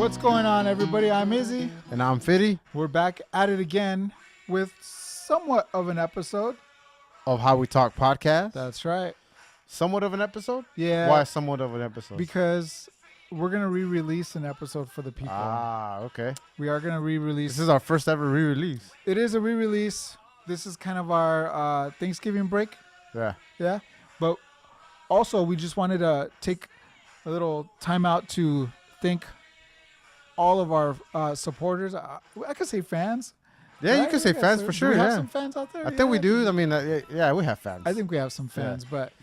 What's going on, everybody? I'm Izzy. And I'm Fitty. We're back at it again with somewhat of an episode of How We Talk podcast. That's right. Somewhat of an episode? Yeah. Why somewhat of an episode? Because we're going to re-release an episode for the people. Ah, okay. We are going to re-release. This is our first ever re-release. It is a re-release. This is kind of our Thanksgiving break. Yeah. Yeah. But also, we just wanted to take a little time out to thank all of our supporters. I could say fans. Yeah, right? you can say fans for sure. Do we have yeah. some fans out there? I think we do. I mean, yeah, we have fans. I think we have some fans, but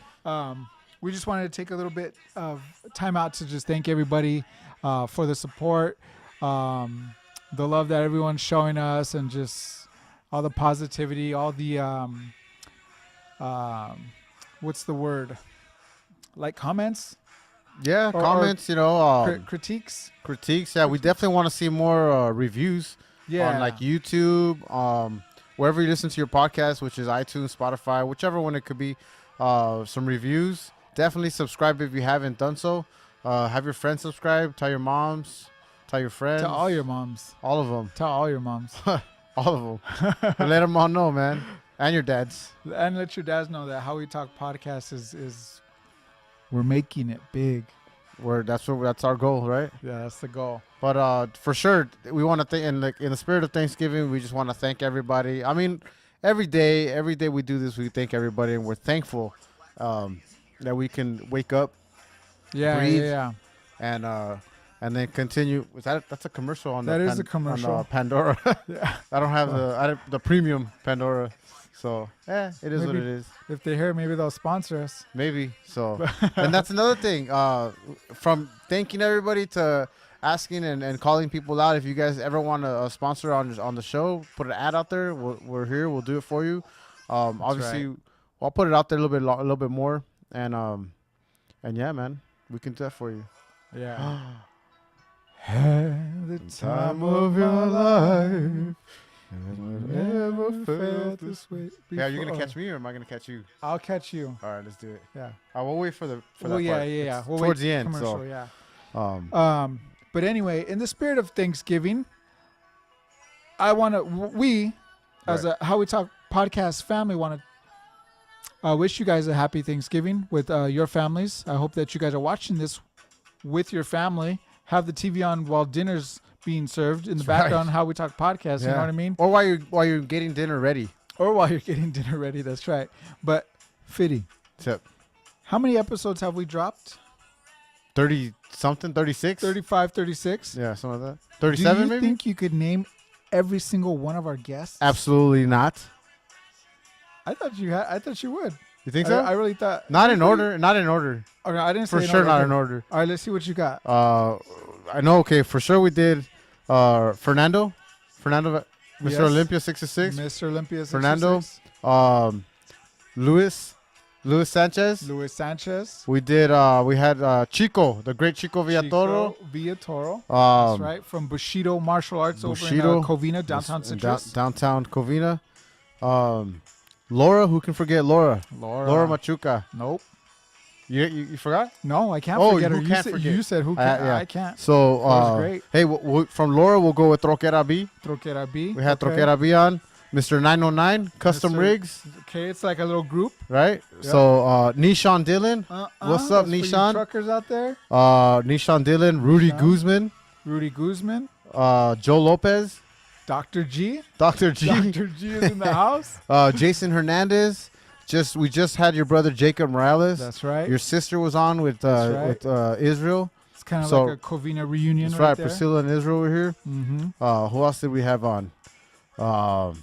we just wanted to take a little bit of time out to just thank everybody for the support, the love that everyone's showing us, and just all the positivity, all the what's the word? Like comments? Yeah, comments, critiques. Critiques, yeah. We definitely want to see more reviews on like YouTube, wherever you listen to your podcast, which is iTunes, Spotify, whichever one it could be. Some reviews. Definitely subscribe if you haven't done so. Have your friends subscribe. Tell your moms. Tell your friends. Tell all your moms. All of them. Tell all your moms. All of them. Let them all know, man. And your dads. And let your dads know that How We Talk podcast is we're making it big. That's our goal, right? Yeah, that's the goal. But for sure, we want to thank, in the spirit of Thanksgiving, we just want to thank everybody. I mean, every day we do this, we thank everybody, and we're thankful that we can wake up, breathe, and then continue. That's a commercial on that is a commercial on Pandora. Yeah. I don't have the premium Pandora, so it is maybe what it is. If they hear, maybe they'll sponsor us. Maybe so. And that's another thing. From thanking everybody to asking and calling people out. If you guys ever want a sponsor on the show, put an ad out there. We're here. We'll do it for you. Obviously, right. I'll put it out there a little bit more. And yeah, man, we can do that for you. Yeah. Had the time of your life. Never felt this way before. Yeah, are you gonna catch me or am I gonna catch you? I'll catch you. All right, let's do it. Yeah. We'll wait for that yeah, part. Yeah. We'll towards wait the end. Commercial, So, yeah. But anyway, in the spirit of Thanksgiving, as a How We Talk podcast family, want to wish you guys a happy Thanksgiving with your families. I hope that you guys are watching this with your family. Have the TV on while dinner's being served in the background. How We Talk podcast. You know what I mean? Or while you're getting dinner ready. Or while you're getting dinner ready. That's right. But Fitty, how many episodes have we dropped? 30 something, 36, 35, 36. Yeah, something like that. 37 maybe. Do you maybe? think you could name every single one of our guests? Absolutely not. I thought you would. You think so? I really thought. Not in order. Okay, I didn't say for sure. Not in order. All right, let's see what you got. I know. Okay, for sure we did. Fernando, Mr. Yes. Olympia 66. Mr. Olympia 66. Fernando. Luis Sanchez. We did. We had Chico, the great Chico Villatoro. That's right, from Bushido Martial Arts over in Covina, downtown Citrus. Downtown Covina. Laura, who can forget Laura? Laura Machuca. Nope. You forgot? No, I can't forget her. You said who can? I can't. So, that was great. Hey, from Laura, we'll go with Troquera B. We had Troquera B on. Mr. 909, Custom Rigs. Okay, it's like a little group. Right? Yep. So, Nishan Dillon. What's up, Nishan? Truckers out there. Nishan Dillon, Rudy Guzman. Joe Lopez. Dr. G. Dr. G is in the house. Jason Hernandez. We just had your brother Jacob Morales. That's right. Your sister was on with Israel. It's kind of like a Covina reunion. That's right. There. Priscilla and Israel were here. Mm-hmm. Who else did we have on? How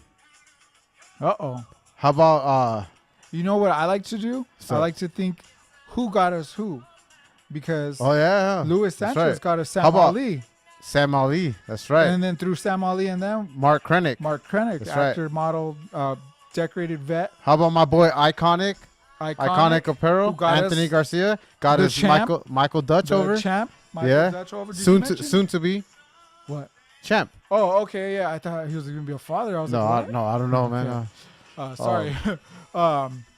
How about you know what I like to do? I like to think who got us who, because Luis Sanchez got us Sam Ali. Sam Ali, that's right. And then through Sam Ali and them, Mark Krennic, that's actor, model, decorated vet. How about my boy Iconic Apparel, Anthony Garcia got us Michael Dutch over. Champ, Dutch over. Soon to be. What? Champ. Oh, okay, yeah. I thought he was going to be a father. I was I don't know, man. Sorry.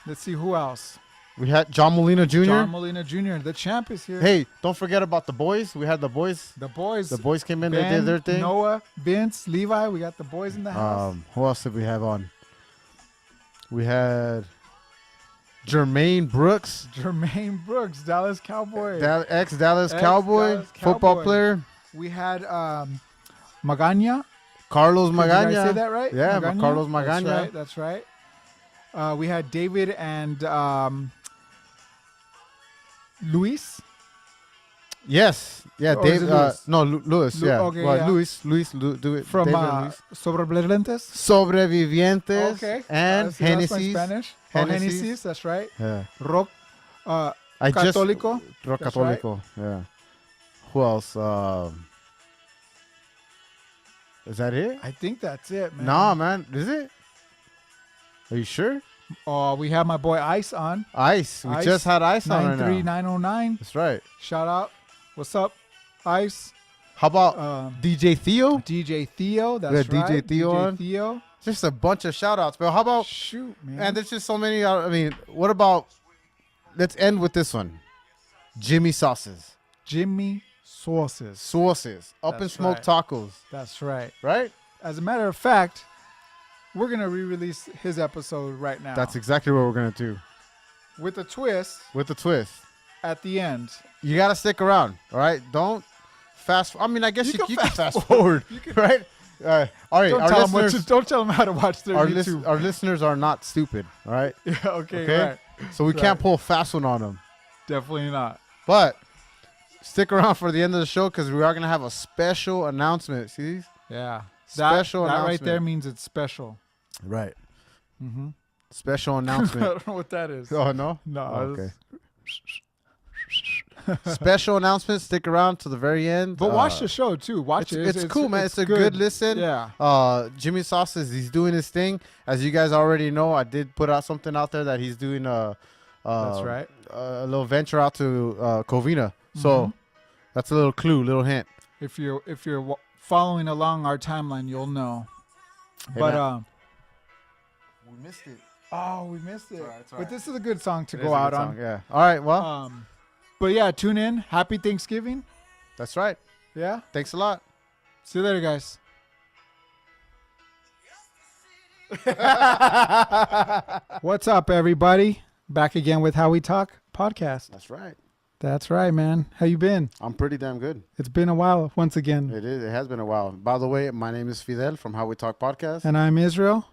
Let's see who else. We had John Molina Jr. John Molina Jr. The champ is here. Hey, don't forget about the boys. We had the boys. The boys. The boys came in. Ben, They did their thing. Noah, Vince, Levi. We got the boys in the house. Who else did we have on? We had Jermaine Brooks, Jermaine Brooks, Dallas Cowboy. ex-Dallas Cowboy, Dallas football Cowboy. player. We had Magana. Carlos Did I Magana. say that right? Yeah, Magana? Carlos Magana. That's right. We had David and Luis. Yes. Yeah, Or is Dave. it Luis? No, Luis. Yeah. Okay, well, yeah. Luis, do it. From David and Luis. Sobrevivientes. Sobrevivientes. Okay. And That's my Hennessy's. Spanish. Hennessy's. Hennessy's, that's right. Yeah. Rock. Católico. Rock That's right. Católico. Yeah. Who else? Is that it? I think that's it, man. Nah, man. Is it? Are you sure? We have my boy Ice on. Ice. We Ice, just had Ice on right now. 93909. That's right. Shout out. What's up, Ice? How about DJ Theo? DJ Theo. That's We had right. DJ Theo on. Theo. Just a bunch of shout outs, but how about Shoot, man. and there's just so many. I mean, what about? Let's end with this one. Jimmy Sauces. Jimmy Sauces. Sauces. Up and That's smoked right. tacos. That's right. Right? As a matter of fact, we're going to re-release his episode right now. That's exactly what we're gonna do. With a twist With the twist. at the end. You gotta stick around. All right. Don't fast. I mean, I guess you can can fast fast forward. Right? All right. Don't tell them how to watch their Our, YouTube. our listeners are not stupid. All right. Yeah, okay, Okay? right. So we can't pull a fast one on them. Definitely not. But stick around for the end of the show because we are going to have a special announcement. See? Yeah. Special that right announcement. there means it's special. Right. Mm-hmm. Special I announcement. don't know what that is. Oh, no? No. Oh, okay. Special announcement. Stick around to the very end. But watch the show, too. Watch it. It's cool, man. It's a good listen. Yeah. Jimmy Sauces, he's doing his thing. As you guys already know, I did put out something out there that he's doing That's right. a little venture out to Covina. So that's a little clue, little hint. If you're following along our timeline, you'll know. Hey, But man. We missed it. oh, we missed it. It's all right, it's all But right. this is a good song to It go is a out good on. song, yeah. All right, well, But yeah, tune in. Happy Thanksgiving. that's right. Yeah. Thanks a lot. See you later, guys. What's up, everybody? Back again with How We Talk podcast. That's right. That's right, man. How you been? I'm pretty damn good. It's been a while once again. It is. It has been a while. By the way, my name is Fidel from How We Talk podcast. And I'm Israel.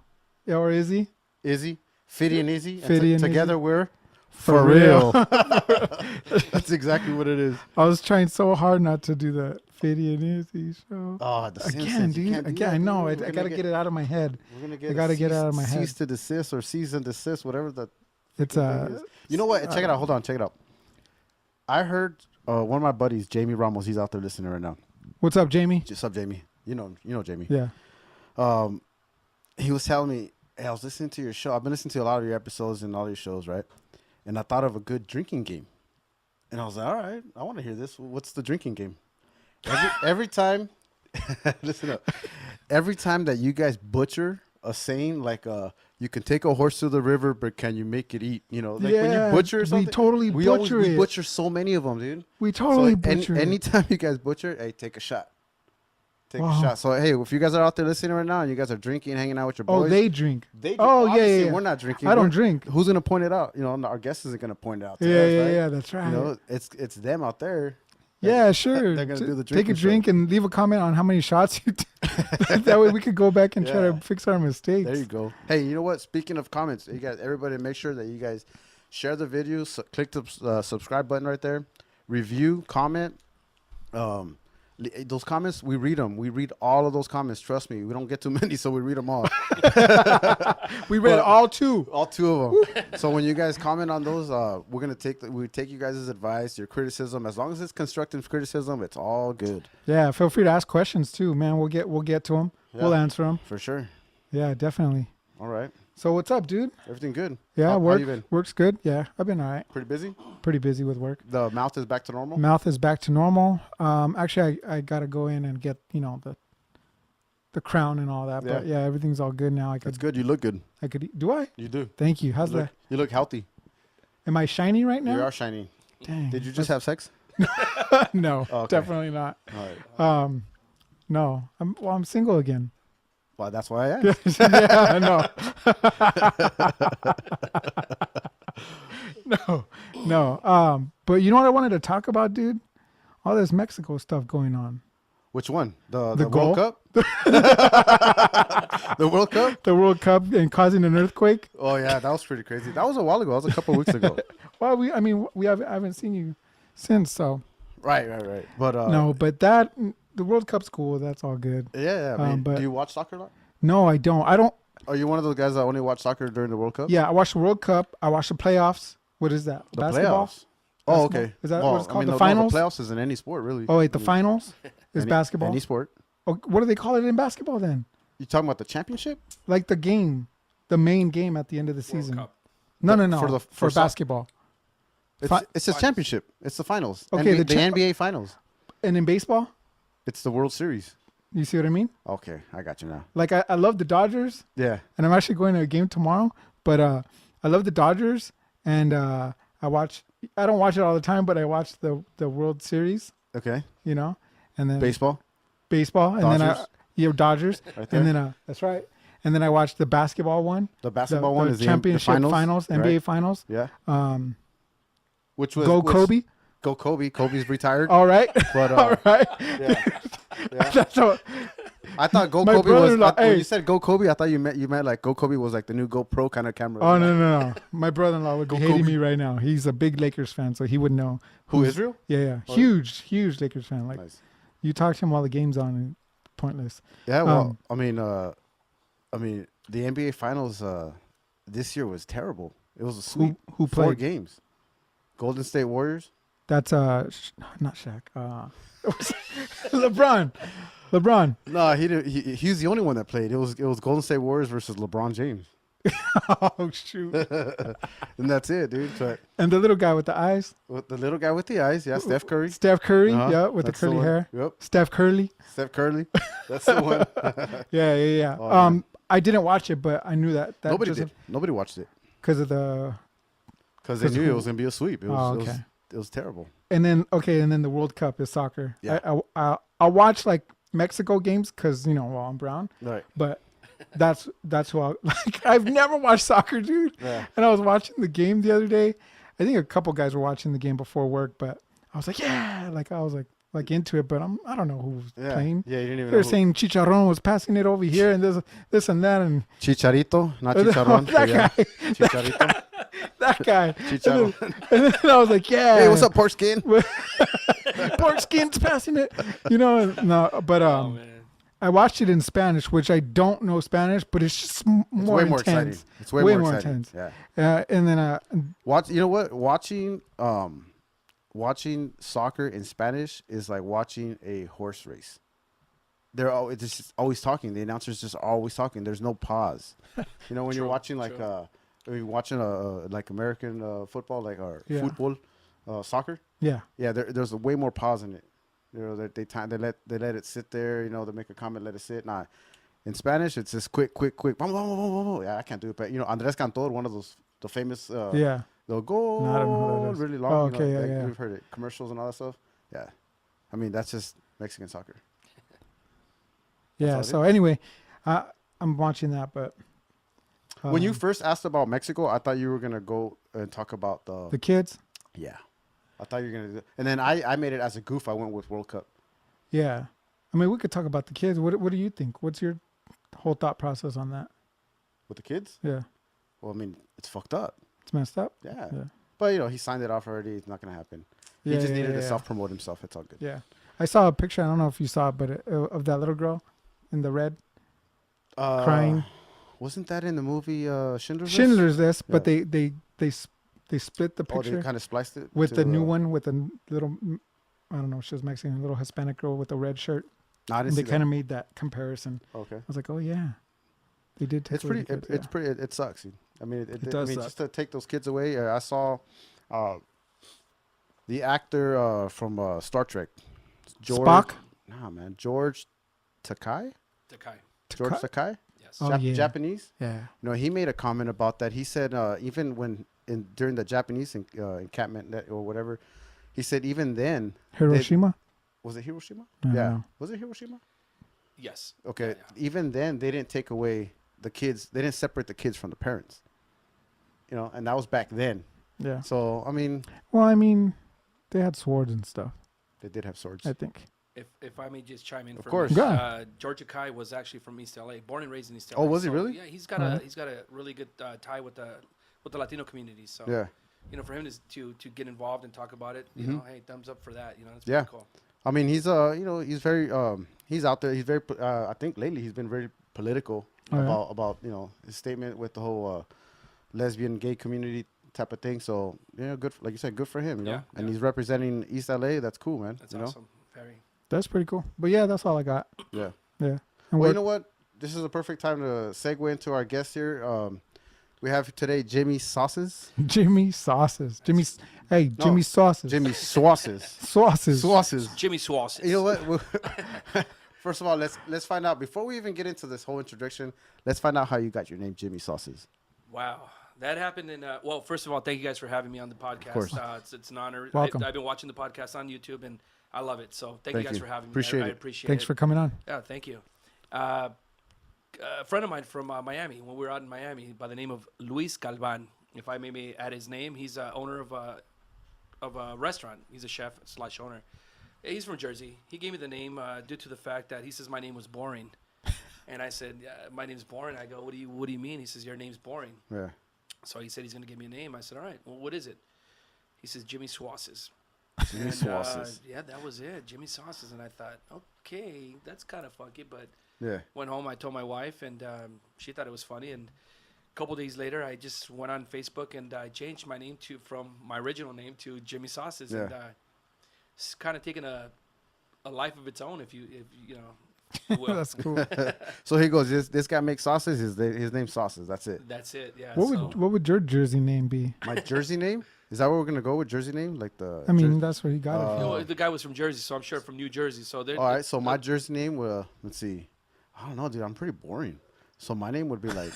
Or Izzy. Izzy, Fiddy and Izzy. Fiddy and together Izzy. we're For real. That's exactly what it is. I was trying so hard not to do that Fiddy and Izzy show. Oh, the Again, dude. Again, I know. I got to get it out of my head. We're gonna I get. gotta get it out of my head. Cease to desist or cease and desist, whatever the. It's thing is. You know what? Check it out. Hold on. Check it out. I heard one of my buddies, Jamie Ramos. He's out there listening right now. What's up, Jamie? What's up, Jamie? You know Jamie. Yeah. He was telling me, hey, I was listening to your show. I've been listening to a lot of your episodes and all your shows, right? And I thought of a good drinking game. And I was like, all right, I want to hear this. What's the drinking game? Every time, listen up. Every time that you guys butcher a saying, like you can take a horse to the river, but can you make it eat? You know, like when you butcher something. We totally butcher it. We butcher so many of them, dude. We totally So butcher it. anytime you guys butcher, hey, take a shot. Take Wow. a shot. So, hey, if you guys are out there listening right now and you guys are drinking, hanging out with your boys. Oh, they drink. They Oh, yeah, obviously, yeah. We're not drinking. I don't We're- drink. Who's going to point it out? You know, our guest isn't going to point it out to Yeah, us, yeah, right? yeah. That's right. You know, it's them out there. Yeah, sure. They're gonna do the Take a drinking drink and leave a comment on how many shots you took. That way we could go back and try Yeah. to fix our mistakes. There you go. Hey, you know what? Speaking of comments, you guys, everybody, make sure that you guys share the video. Click the subscribe button right there. Review, comment. Those comments, we read them. We read all of those comments. Trust me, we don't get too many, so we read them all. We read all two. All two of them. So when you guys comment on those, we're gonna take you guys' advice, your criticism. As long as it's constructive criticism, it's all good. Yeah, feel free to ask questions too, man. We'll get to them. Yeah. We'll answer them. For sure. Yeah, definitely. All right. So what's up, dude? Everything good? Yeah, How you been? work's good. Yeah, I've been all right. Pretty busy? Pretty busy with work. The mouth is back to normal? Mouth is back to normal. Actually, I gotta go in and get the crown and all that. But yeah, everything's all good now. That's good. You look good. I could eat. Do I? You do. Thank you. How's that? You look healthy. Am I shiny right You now? are shiny. Dang. Did you just have sex? No, Okay. definitely not. All right. No. I'm single again. Well, that's why I asked. Yeah, no. But you know what I wanted to talk about, dude? All this Mexico stuff going on. Which one? The goal? World Cup? The World Cup? The World Cup and causing an earthquake. Oh yeah, that was pretty crazy. That was a while ago. That was a couple weeks ago. Well, I haven't seen you since, so Right. But no. But the World Cup's cool. That's all good. yeah. I mean, but do you watch soccer a lot? No, I don't. I don't. Are you one of those guys that only watch soccer during the World Cup? Yeah, I watched the World Cup. I watched the playoffs. What is that? The Basketball? playoffs. Oh, Basketball? okay. Is that what it's called? The no, finals? the playoffs is in any sport, really. Oh wait, the finals is basketball. Any sport. Oh, what do they call it in basketball then? You talking about the championship? Like the game, the main game at the end of the season. Cup. No. For basketball. It's a championship. It's the finals. Okay, the NBA finals. And in baseball, It's the World Series. you see what I mean? Okay, I got you now. Like I love the Dodgers, Yeah. and I'm actually going to a game tomorrow. But I love the Dodgers, and I don't watch it all the time, but I watch the World Series. Okay. You know, and then Baseball. and Dodgers. then Dodgers, Right there. and then that's right. And then I watched the basketball one, The basketball one the is championship the finals, NBA right? finals. Yeah. Which was Go Kobe. Go Kobe. Kobe's retired. All right. But All right. yeah. That's what, I thought Go My Kobe was. brother-in-law- When hey. you said Go Kobe, I thought you meant like Go Kobe was like the new GoPro kind of camera. oh no. My brother-in-law would be Go hating Kobe. me right now. He's a big Lakers fan, so he would know. Who, Israel? Yeah. Oh. Huge Lakers fan. Like Nice. you talk to him while the game's on, and pointless. Yeah. Well, I mean, the NBA Finals this year was terrible. It was a sweep. Who 4 played? games. Golden State Warriors. That's not Shaq. LeBron. No, he didn't. He's the only one that played. It was Golden State Warriors versus LeBron James, Oh shoot. and that's it, dude. But And the little guy with the eyes. with the little guy with the eyes, yeah, Steph Curry. Steph Curry. Uh-huh. Yeah, with the That's curly one. hair. Yep, Steph Curly. Steph Curly. That's the one. Yeah. Oh, man. I didn't watch it, but I knew that Nobody did. Nobody watched it because of the. because they 'Cause knew who- it was gonna be a sweep. It was, Oh, it was okay. it was terrible. And then the World Cup is soccer. Yeah. I'll watch like Mexico games because I'm brown, Right. but that's who I like. I've never watched soccer, dude. Yeah. And I was watching the game the other day. I think a couple guys were watching the game before work, but I was like, yeah, like I was like into it, but I don't know who was Yeah. playing. Yeah. You didn't even. They know were who- saying Chicharron was passing it over here and this and that and Chicharito, not Chicharron. that but yeah. guy, Chicharito. that guy. Chicharron. And then I was like, yeah. Hey, what's up, pork skin? Pork skin's passing it, No, but Oh man. I watched it in Spanish, which I don't know Spanish, but it's just more It's way more intense. exciting. It's way more exciting. intense. Yeah. And then Watch. You know what? Watching soccer in Spanish is like watching a horse race. It's just always talking. The announcer's just always talking. There's no pause. When you're True, watching like true. when you're watching like American football, like Yeah. football, soccer. yeah, There's a way more pause in it. That they let it sit there. They make a comment, let it sit. Nah, in Spanish it's just quick. Yeah, I can't do it. But Andres Cantor, one of the famous yeah. they'll go No, I don't know who that is. really long. Oh, okay, yeah. We've heard it, commercials and all that stuff. Yeah, I mean that's just Mexican soccer. Yeah. all it So anyway, I'm watching that, but When you first asked about Mexico, I thought you were gonna go and talk about the kids, yeah. I thought you were gonna do, and then I made it as a goof. I went with World Cup. yeah. I mean, we could talk about the kids. What do you think? What's your whole thought process on that? With the kids? Yeah, Well, I mean, it's fucked up. it's messed up. Yeah. Yeah. But he signed it off already. It's not gonna happen. He Yeah, just yeah, needed to yeah. self-promote himself. It's all good. Yeah, I saw a picture. I don't know if you saw it, but of that little girl in the red crying. Wasn't that in the movie Schindler's List? Schindler's List, but Yeah. they split the Oh, picture they kind of spliced it with to, the new one with a little. I don't know. She was Mexican, a little Hispanic girl with a red shirt. No, I didn't And they see kind of made that comparison. that. Okay. I was like, oh yeah, they did. Take It's away the pretty. kids, It's yeah. pretty. It sucks. I mean, it does I mean, suck. just to take those kids away. I saw the actor from Star Trek, George. Spock. Nah, man, George Takei. Takai. George Takei. Yes. Oh, yeah. Japanese. Yeah. He made a comment about that. He said even when during the Japanese encampment or whatever. He said even then, Hiroshima? was it Hiroshima? I don't Yeah, know. was it Hiroshima? Yes. Okay, Yeah. even then they didn't take away the kids. They didn't separate the kids from the parents. You know, and that was back then. Yeah. So I mean, Well, I mean, they had swords and stuff, they did have swords. I think. If I may just chime in, Of for course. a minute, Yeah. George Akai was actually from East LA, born and raised in East LA. Oh, was he So, really? Yeah, he's got a really good tie with the Latino community. So Yeah. you know, for him to get involved and talk about it, you Mhm. know, hey, thumbs up for that. You know, that's Yeah. pretty cool. I mean, he's you know, he's very he's out there. He's very I think lately he's been very political Oh, yeah? about you know his statement with the whole lesbian gay community type of thing. So yeah, good like you said, good for him. You know, Yeah, and yeah. he's representing East LA. That's cool, man. That's you know? awesome. Very. That's pretty cool. But yeah, that's all I got. Yeah. Yeah. And Well, we're- you know what? This is a perfect time to segue into our guest here. We have today Jimmy Sauces. Jimmy Sauces. No, Jimmy Sauces. Jimmy Sauces. Sauces. Sauces. Jimmy Swass. You know what? First of all, let's find out before we even get into this whole introduction. Let's find out how you got your name, Jimmy Sauces. Wow. That happened in, well, first of all, thank you guys for having me on the podcast. course. It's an honor. Welcome. I've been watching the podcast on YouTube, and I love it. So thank you Thank guys you. for having Appreciate me. I it. appreciate Thanks it. for coming on. Yeah, thank you. A friend of mine from Miami, when we were out in Miami, by the name of Luis Galvan, if I may add his name, he's owner of a restaurant. He's a chef / owner. He's from Jersey. He gave me the name due to the fact that he says my name was boring. And I said, yeah, my name's boring. I go, what do you mean? He says, your name's boring. Yeah. So he said he's going to give me a name. I said, all right, well, what is it? He says, Jimmy Sauces. Jimmy And, Sauces. yeah, that was it, Jimmy Sauces. And I thought, okay, that's kind of funky. But Yeah. went home, I told my wife, and she thought it was funny. And a couple days later, I just went on Facebook and I changed my name from my original name to Jimmy Sauces. Yeah. And it's kind of taken a life of its own, if you know. if you will. That's cool. So he goes. This guy makes sauces. His name's Sauces. That's it. That's it. Yeah. What would your Jersey name be? My Jersey name. Is that what we're gonna go with? Jersey name, like the. I mean, that's where he got it You from. know, the guy was from Jersey, so I'm sure from New Jersey. So they're All right. So my Jersey name will. Let's see. I don't know, dude. I'm pretty boring. So my name would be like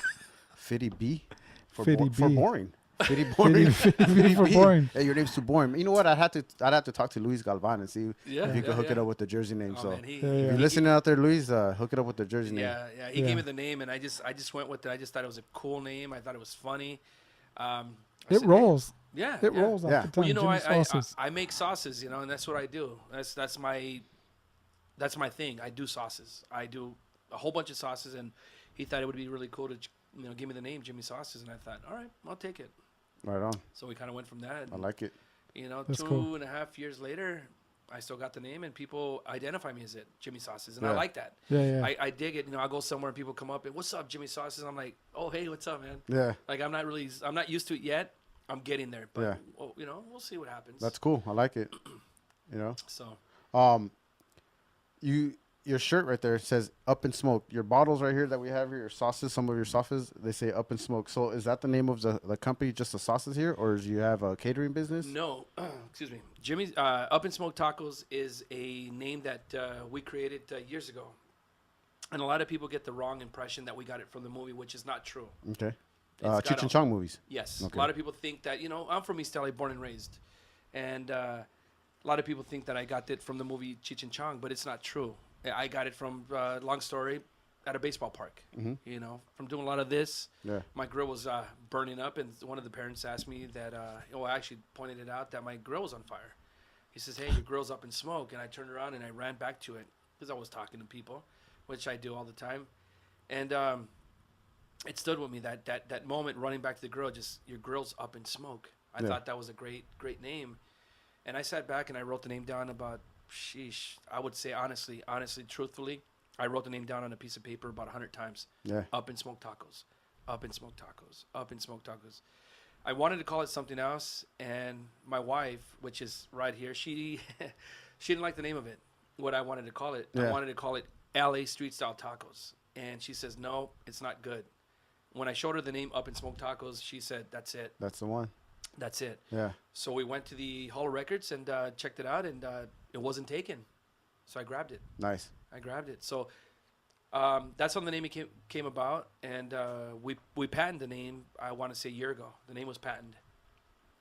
Fitty B. Fitty for B. boring. Fitty boring. Fitty for B. boring. Hey, your name's too boring. You know what? I'd have to talk to Luis Galvan and see Yeah, if you could hook it yeah. up with the Jersey name. Oh, so man, Yeah, if yeah. you're listening out there, Luis, hook it up with the Jersey name. Yeah. He Yeah. gave me the name, and I just went with it. I just thought it was a cool name. I thought it was funny. I It said, rolls. Yeah. It yeah. rolls off Yeah. the tongue. Well, you know, Jimmy Sauces. I make sauces, you know, and that's what I do. That's my thing. I do sauces. I do a whole bunch of sauces, and he thought it would be really cool to, give me the name Jimmy Sauces, and I thought, all right, I'll take it. Right on. So we kind of went from that. I like it. That's 2.5 cool. years later, I still got the name, and people identify me as it, Jimmy Sauces, and Yeah. I like that. Yeah. I dig it. I go somewhere and people come up and, what's up, Jimmy Sauces? And I'm like, oh, hey, what's up, man? Yeah. Like, I'm not used to it yet. I'm getting there, but Yeah. well, we'll see what happens. That's cool. I like it. So Your shirt right there says "Up in Smoke." Your bottles right here that we have here, your sauces, some of your sauces, they say "Up in Smoke." So is that the name of the company, just the sauces here, or do you have a catering business? no, excuse me. Jimmy's Up in Smoke Tacos is a name that we created years ago, and a lot of people get the wrong impression that we got it from the movie, which is not true. Okay. It's got Cheech a- and Chong movies. Yes. Okay. A lot of people think that, I'm from East LA, born and raised. And a lot of people think that I got it from the movie Cheech and Chong, but it's not true. I got it from, long story, at a baseball park. Mhm. From doing a lot of this. Yeah. My grill was burning up, and one of the parents asked me that, I actually pointed it out that my grill was on fire. He says, hey, your grill's up in smoke. And I turned around and I ran back to it because I was talking to people, which I do all the time. And it stood with me, that moment running back to the grill, just your grill's up in smoke. I Yeah. thought that was a great name. And I sat back and I wrote the name down about, I would say honestly, truthfully, I wrote the name down on a piece of paper about 100 times. Yeah. Up in Smoke Tacos, Up in Smoke Tacos, Up in Smoke Tacos. I wanted to call it something else, and my wife, which is right here, she didn't like the name of it, what I wanted to call it. Yeah. I wanted to call it LA Street Style Tacos. And she says, no, it's not good. When I showed her the name Up in Smoke Tacos, she said, that's it. That's the one. That's it. Yeah. So we went to the Hall of Records and checked it out, and it wasn't taken. So I grabbed it. Nice. So that's how the name came about, and we patented the name, I want to say a year ago. The name was patented.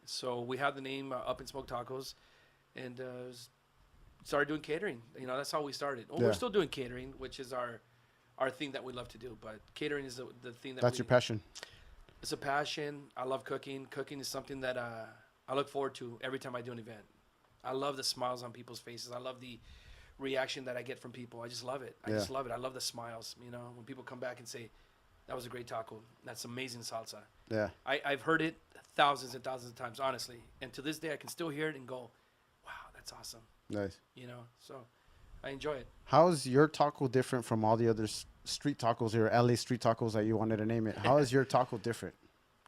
So we have the name Up and Smoke Tacos, and started doing catering. You know, that's how we started. Well, Yeah. we're still doing catering, which is our thing that we love to do. But catering is the thing that That's your passion. It's a passion. I love cooking. Cooking is something that I look forward to every time I do an event. I love the smiles on people's faces. I love the reaction that I get from people. I just love it. I Yeah. just love it. I love the smiles. You know, when people come back and say, "That was a great taco. That's amazing salsa." Yeah. I've heard it thousands and thousands of times, honestly. And to this day, I can still hear it and go, "Wow, that's awesome." Nice. You know, so I enjoy it. How is your taco different from all the other street tacos or LA street tacos that you wanted to name it? How is your taco different?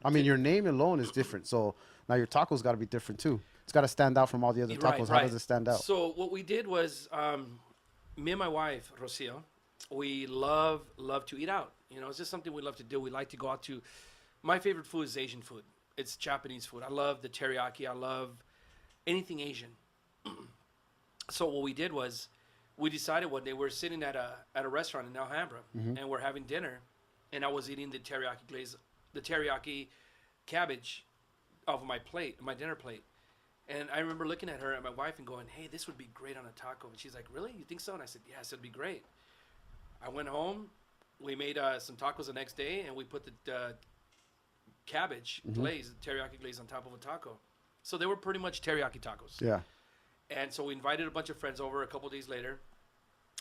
I mean, your name alone is different. So now your taco's got to be different too. It's got to stand out from all the other tacos. How does it stand out? So what we did was, me and my wife, Rocio, we love to eat out. You know, it's just something we love to do. We like to go out to. My favorite food is Asian food. It's Japanese food. I love the teriyaki. I love anything Asian. So what we did was, we decided one day we're sitting at a restaurant in Alhambra, and we're having dinner, and I was eating the teriyaki cabbage off of my plate, my dinner plate. And I remember looking at her and my wife and going, "Hey, this would be great on a taco." And she's like, "Really? You think so?" And I said, "Yes, it'd be great." I went home. We made some tacos the next day, and we put the cabbage glaze, teriyaki glaze on top of a taco. So they were pretty much teriyaki tacos. Yeah. And so we invited a bunch of friends over a couple days later.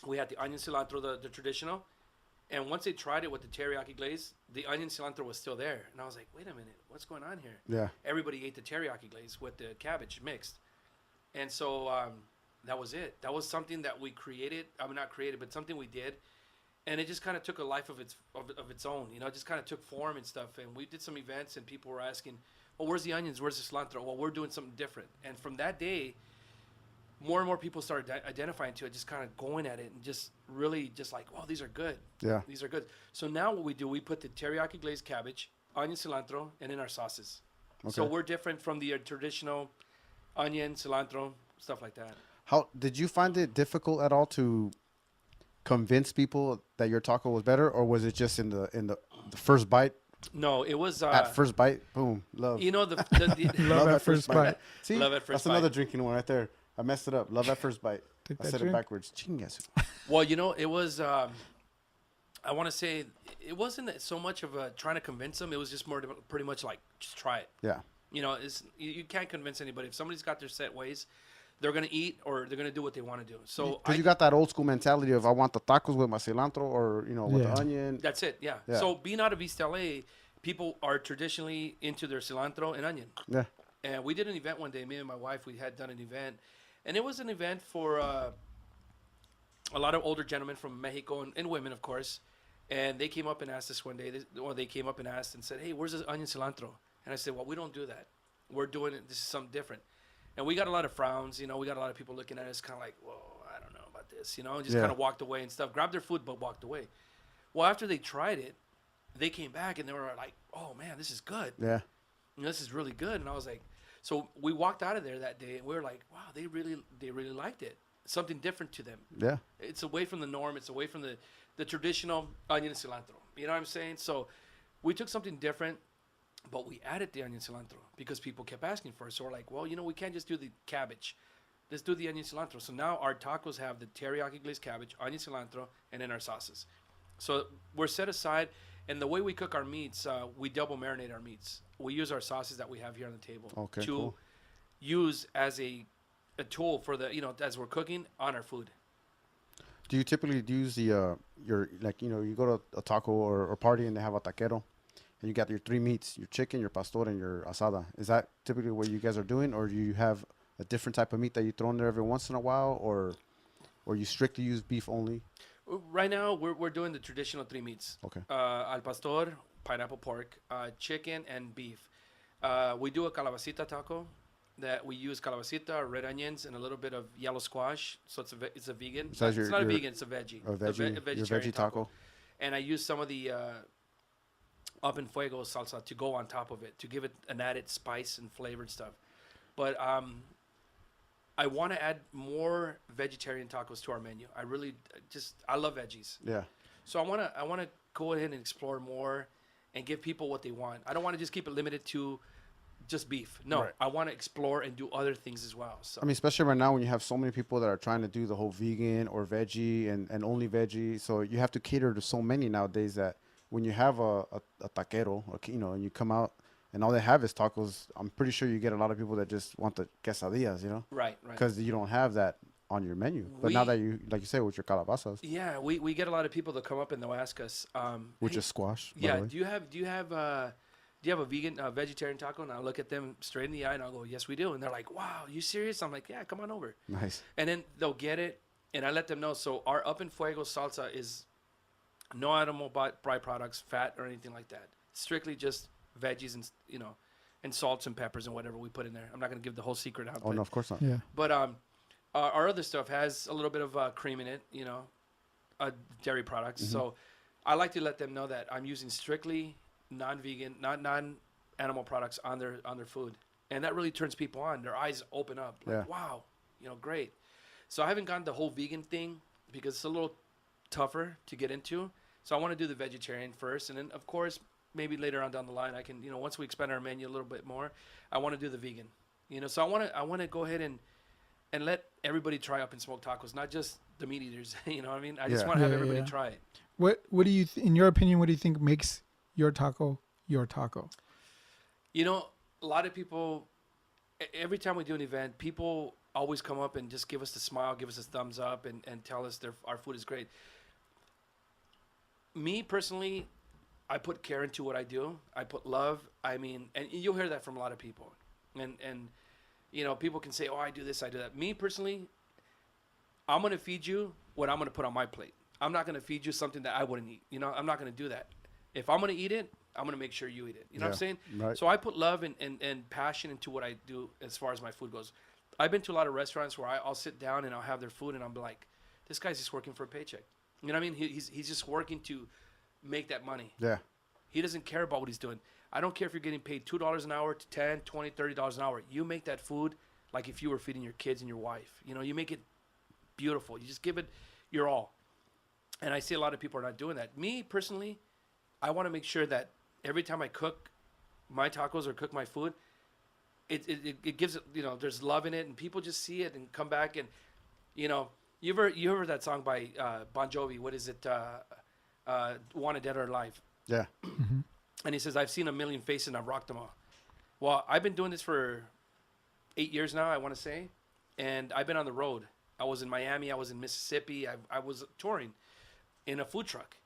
We had the onion cilantro, the traditional. And once they tried it with the teriyaki glaze, the onion cilantro was still there. And I was like, "Wait a minute, what's going on here?" Yeah. Everybody ate the teriyaki glaze with the cabbage mixed. And so that was it. That was something that we created. I mean, not created, but something we did. And it just kind of took a life of its own. You know, it just kind of took form and stuff. And we did some events, and people were asking, "Well, where's the onions? Where's the cilantro?" Well, we're doing something different. And from that day, more and more people started identifying to it, just kind of going at it and just really just like, "Oh, these are good. Yeah. These are good." So now what we do, we put the teriyaki glazed cabbage, onion, cilantro, and in our sauces. So Okay. we're different from the traditional onion, cilantro, stuff like that. How did you find it difficult at all to convince people that your taco was better, or was it just in the first bite? No, it was At first bite, boom, love. you know the Love at first bite. See, Love at first that's bite. another drinking one right there. I messed it up. Love at first bite. Take I that said drink. it backwards. Chingas. Well, you know, it was I want to say it wasn't so much of a trying to convince them. It was just more pretty much like, just try it. Yeah. You know, you can't convince anybody. If somebody's got their set ways, they're gonna eat or they're gonna do what they want to do. So Because you got that old school mentality of I want the tacos with my cilantro or with Yeah. the onion. that's it. Yeah. Yeah. So being out of East LA, people are traditionally into their cilantro and onion. Yeah. And we did an event one day. Me and my wife, we had done an event, and it was an event for a lot of older gentlemen from Mexico and women, of course. And they came up and asked us one day, they came up and asked and said, "Hey, where's the onion cilantro?" And I said, "Well, we don't do that. We're doing it. This is something different." And we got a lot of frowns. You know, we got a lot of people looking at us, kind of like, "Whoa, I don't know about this." You know, and just Yeah. kind of walked away and stuff. Grabbed their food, but walked away. Well, after they tried it, they came back and they were like, "Oh man, this is good. Yeah. You know, this is really good." And I was like, so we walked out of there that day and we were like, "Wow, they really liked it. Something different to them. Yeah. It's away from the norm. It's away from the traditional onion and cilantro." You know what I'm saying? So we took something different, but we added the onion cilantro because people kept asking for it. So we're like, "Well, you know, we can't just do the cabbage. Let's do the onion cilantro." So now our tacos have the teriyaki glazed cabbage, onion cilantro, and then our sauces. So we're set aside. And the way we cook our meats, we double marinate our meats. We use our sauces that we have here on the table Okay, to cool. use as a tool for the, as we're cooking on our food. Do you typically use the your you go to a taco or party and they have a taquero and you got your three meats, your chicken, your pastor, and your asada? Is that typically what you guys are doing, or do you have a different type of meat that you throw in there every once in a while, or you strictly use beef only? Right now, we're doing the traditional three meats. Okay. Al pastor, pineapple pork, chicken, and beef. We do a calabacita taco that we use calabacita, red onions, and a little bit of yellow squash. So it's a vegan. So It's not a vegan, it's a veggie. A veggie, your vegetarian veggie taco. And I use some of the up en fuego salsa to go on top of it to give it an added spice and flavored stuff. But I want to add more vegetarian tacos to our menu. I really I love veggies. Yeah. So I want to go ahead and explore more and give people what they want. I don't want to just keep it limited to just beef. No, Right. I want to explore and do other things as well. So I mean, especially right now when you have so many people that are trying to do the whole vegan or veggie and only veggie. So you have to cater to so many nowadays that when you have a taquero, and you come out and all they have is tacos, I'm pretty sure you get a lot of people that just want the quesadillas, right. because you don't have that on your menu. But now that you, like you say, with your calabazas, Yeah, we get a lot of people that come up and they'll ask us, which hey, is squash. By yeah, the way. do you have a vegan vegetarian taco? And I'll look at them straight in the eye and I'll go, yes, we do. And they're like, wow, you serious? I'm like, yeah, come on over. Nice. And then they'll get it, and I let them know. So our Up in Fuego salsa is no animal byproducts, fat or anything like that. Strictly just veggies and and salts and peppers and whatever we put in there. I'm not gonna give the whole secret out. Oh no, of course not. Yeah. But our other stuff has a little bit of cream in it, dairy products. Mm-hmm. So I like to let them know that I'm using strictly non-vegan, not non-animal products on their food, and that really turns people on. Their eyes open up. Like, Yeah. wow, great. So I haven't gone the whole vegan thing because it's a little tougher to get into. So I want to do the vegetarian first, and then of course maybe later on down the line I can, once we expand our menu a little bit more, I want to do the vegan. So I want to go ahead and let everybody try Up and Smoke tacos, not just the meat eaters. You know what I mean? I just Yeah. want to have Yeah, everybody yeah. try it. What do you, in your opinion, what do you think makes your taco your taco? A lot of people, every time we do an event, people always come up and just give us the smile, give us a thumbs up, and tell us our food is great. Me personally, I put care into what I do. I put love. I mean, and you'll hear that from a lot of people. And people can say, oh, I do this, I do that. Me personally, I'm going to feed you what I'm going to put on my plate. I'm not going to feed you something that I wouldn't eat. I'm not going to do that. If I'm going to eat it, I'm going to make sure you eat it. You know what I'm saying? Right. So I put love and passion into what I do as far as my food goes. I've been to a lot of restaurants where I'll sit down and I'll have their food and I'm like, this guy's just working for a paycheck. You know what I mean? He's just working to make that money. Yeah. He doesn't care about what he's doing. I don't care if you're getting paid $2 an hour to $10, $20, $30 an hour. You make that food like if you were feeding your kids and your wife. You make it beautiful. You just give it your all. And I see a lot of people are not doing that. Me, personally, I want to make sure that every time I cook my tacos or cook my food, it gives it, there's love in it, and people just see it and come back. And, you heard that song by Bon Jovi. What is it? Wanted Dead or Alive. Yeah. And he says, I've seen a million faces and I've rocked them all. Well, I've been doing this for 8 years now, I want to say. And I've been on the road. I was in Miami. I was in Mississippi. I was touring in a food truck.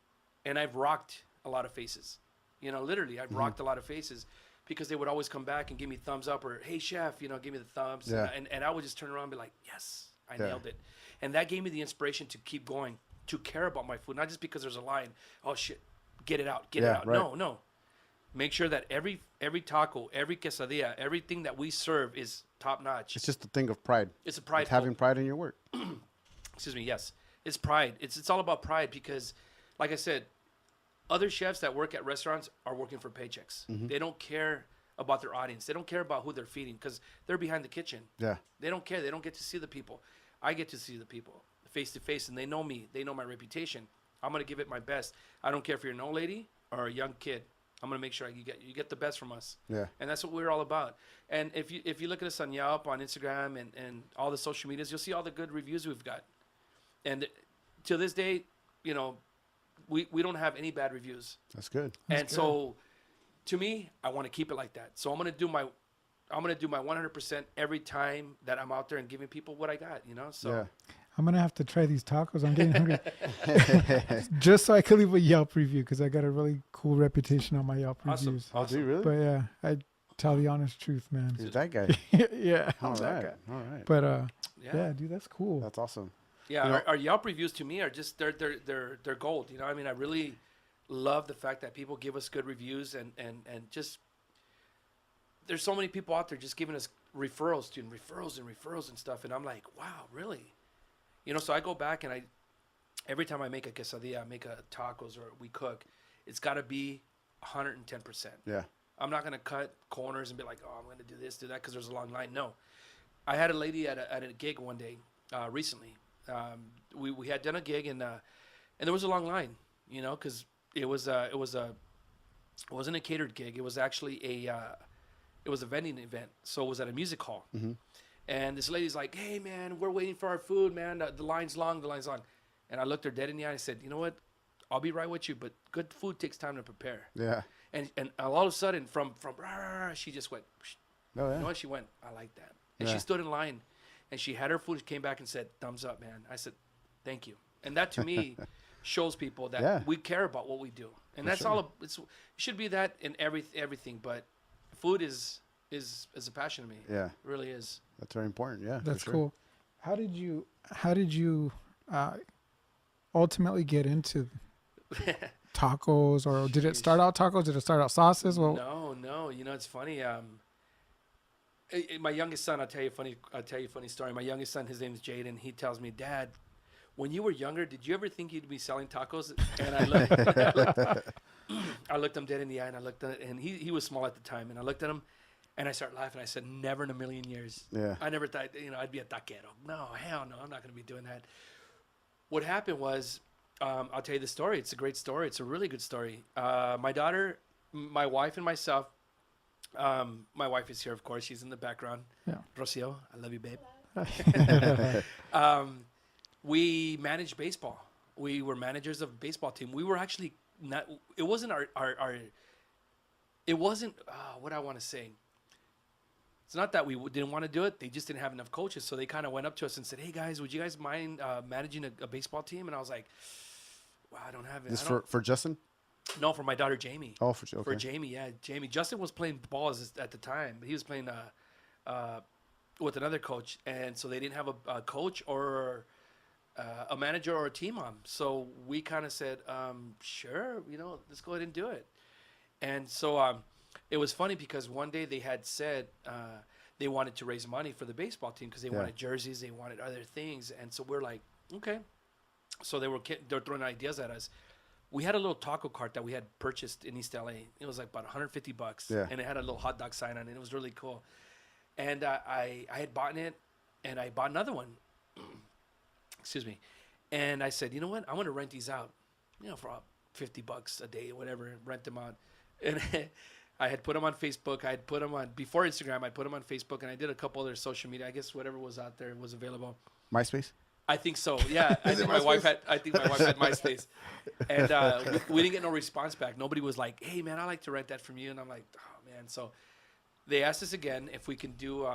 And I've rocked a lot of faces. Literally, I've rocked a lot of faces because they would always come back and give me thumbs up or, hey, chef, give me the thumbs. Yeah. And I would just turn around and be like, yes, I nailed it. And that gave me the inspiration to keep going, to care about my food, not just because there's a line, oh, shit, get it out. It out. Right. No. Make sure that every taco, every quesadilla, everything that we serve is top notch. It's just a thing of pride. It's a pride. It's having pride in your work. Excuse me. Yes, it's pride. It's all about pride because, like I said, other chefs that work at restaurants are working for paychecks. They don't care about their audience. They don't care about who they're feeding because they're behind the kitchen. Yeah. They don't care. They don't get to see the people. I get to see the people face to face, and they know me. They know my reputation. I'm gonna give it my best. I don't care if you're an old lady or a young kid. I'm gonna make sure you get the best from us. Yeah. And that's what we're all about. And if you look at us on Yelp, on Instagram, and all the social medias, you'll see all the good reviews we've got. And to this day, we don't have any bad reviews. That's good. So, to me, I want to keep it like that. So I'm gonna do my 100% every time that I'm out there and giving people what I got. So. Yeah. I'm gonna have to try these tacos. I'm getting hungry. Just so I could leave a Yelp review because I got a really cool reputation on my Yelp Awesome. reviews. Oh, do you really? But yeah, I tell the honest truth, man. You're that guy. Yeah, I'm All that right. guy. All right. But yeah, dude, that's cool. That's awesome. Yeah, our Yelp reviews to me are just they're gold. I mean, I really love the fact that people give us good reviews and just there's so many people out there just giving us referrals and stuff, and I'm like, wow, really? So I go back and every time I make a quesadilla, I make a tacos or we cook, it's got to be 110%. Yeah. I'm not gonna cut corners and be like, oh, I'm gonna do this, do that, because there's a long line. No, I had a lady at a gig one day recently. We had done a gig and there was a long line, because it wasn't a catered gig. It was actually It was a vending event, so it was at a music hall. Mm-hmm. And this lady's like, "Hey, man, we're waiting for our food, man. The line's long. The line's long." And I looked her dead in the eye. And I said, "You know what? I'll be right with you, but good food takes time to prepare." Yeah. And all of a sudden, from she just went. Oh, yeah. You know what? She went, "I like that." And Yeah. she stood in line, and she had her food. She came back and said, "Thumbs up, man." I said, "Thank you." And that to me shows people that Yeah. we care about what we do, and For that's sure. all. It should be that in everything. But food is a passion to me. Yeah. It really is. That's very important. Yeah. That's for sure. cool. How did you ultimately get into tacos, or did it start out tacos? Did it start out sauces? Well, No. You know, it's funny. My youngest son, I'll tell you a funny story. My youngest son, his name is Jaden. He tells me, "Dad, when you were younger, did you ever think you'd be selling tacos?" And I looked him dead in the eye, and I looked at, and he was small at the time, and I looked at him, and I started laughing. I said, "Never in a million years. Yeah. I never thought, I'd be a taquero. No, hell no, I'm not going to be doing that." What happened was, I'll tell you the story. It's a great story. It's a really good story. My daughter, my wife, and myself. My wife is here, of course. She's in the background. Yeah. Rocio, I love you, babe. We managed baseball. We were managers of a baseball team. We were actually not. It wasn't our. It wasn't what I want to say. It's not that we didn't want to do it. They just didn't have enough coaches. So they kind of went up to us and said, "Hey guys, would you guys mind managing a baseball team?" And I was like, "Wow, I don't have it." This for Justin? No, for my daughter Jamie. Oh, for okay. For Jamie, yeah, Jamie. Justin was playing balls at the time. He was playing with another coach, and so they didn't have a coach or a manager or a team on. So we kind of said, "Sure, let's go ahead and do it." And so it was funny because one day they had said they wanted to raise money for the baseball team because they wanted jerseys, they wanted other things, and so we're like, "Okay." So they're throwing ideas at us. We had a little taco cart that we had purchased in East LA. It was like about $150, and it had a little hot dog sign on it. It was really cool. And I had bought it, and I bought another one. Excuse me. And I said, "You know what? I want to rent these out, for $50 a day or whatever. Rent them out." And I had put them on Facebook. I had put them on before Instagram. I put them on Facebook, and I did a couple other social media. I guess whatever was out there was available. MySpace? I think so. Yeah, I think my wife had MySpace, and we didn't get no response back. Nobody was like, "Hey man, I like to rent that from you," and I'm like, "Oh man." So they asked us again if we can do,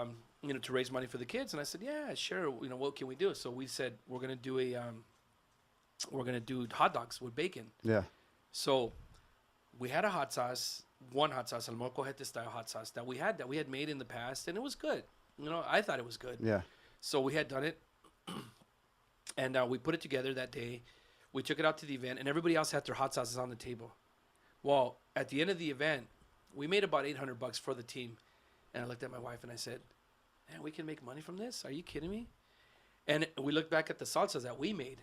to raise money for the kids, and I said, "Yeah, sure. What can we do?" So we said we're gonna do hot dogs with bacon. Yeah. So we had a hot sauce, one hot sauce, El Molcajete style hot sauce that we had made in the past, and it was good. I thought it was good. Yeah. So we had done it. And we put it together that day. We took it out to the event, and everybody else had their hot sauces on the table. Well, at the end of the event, we made about $800 for the team. And I looked at my wife and I said, "Man, we can make money from this? Are you kidding me?" And we looked back at the salsas that we made,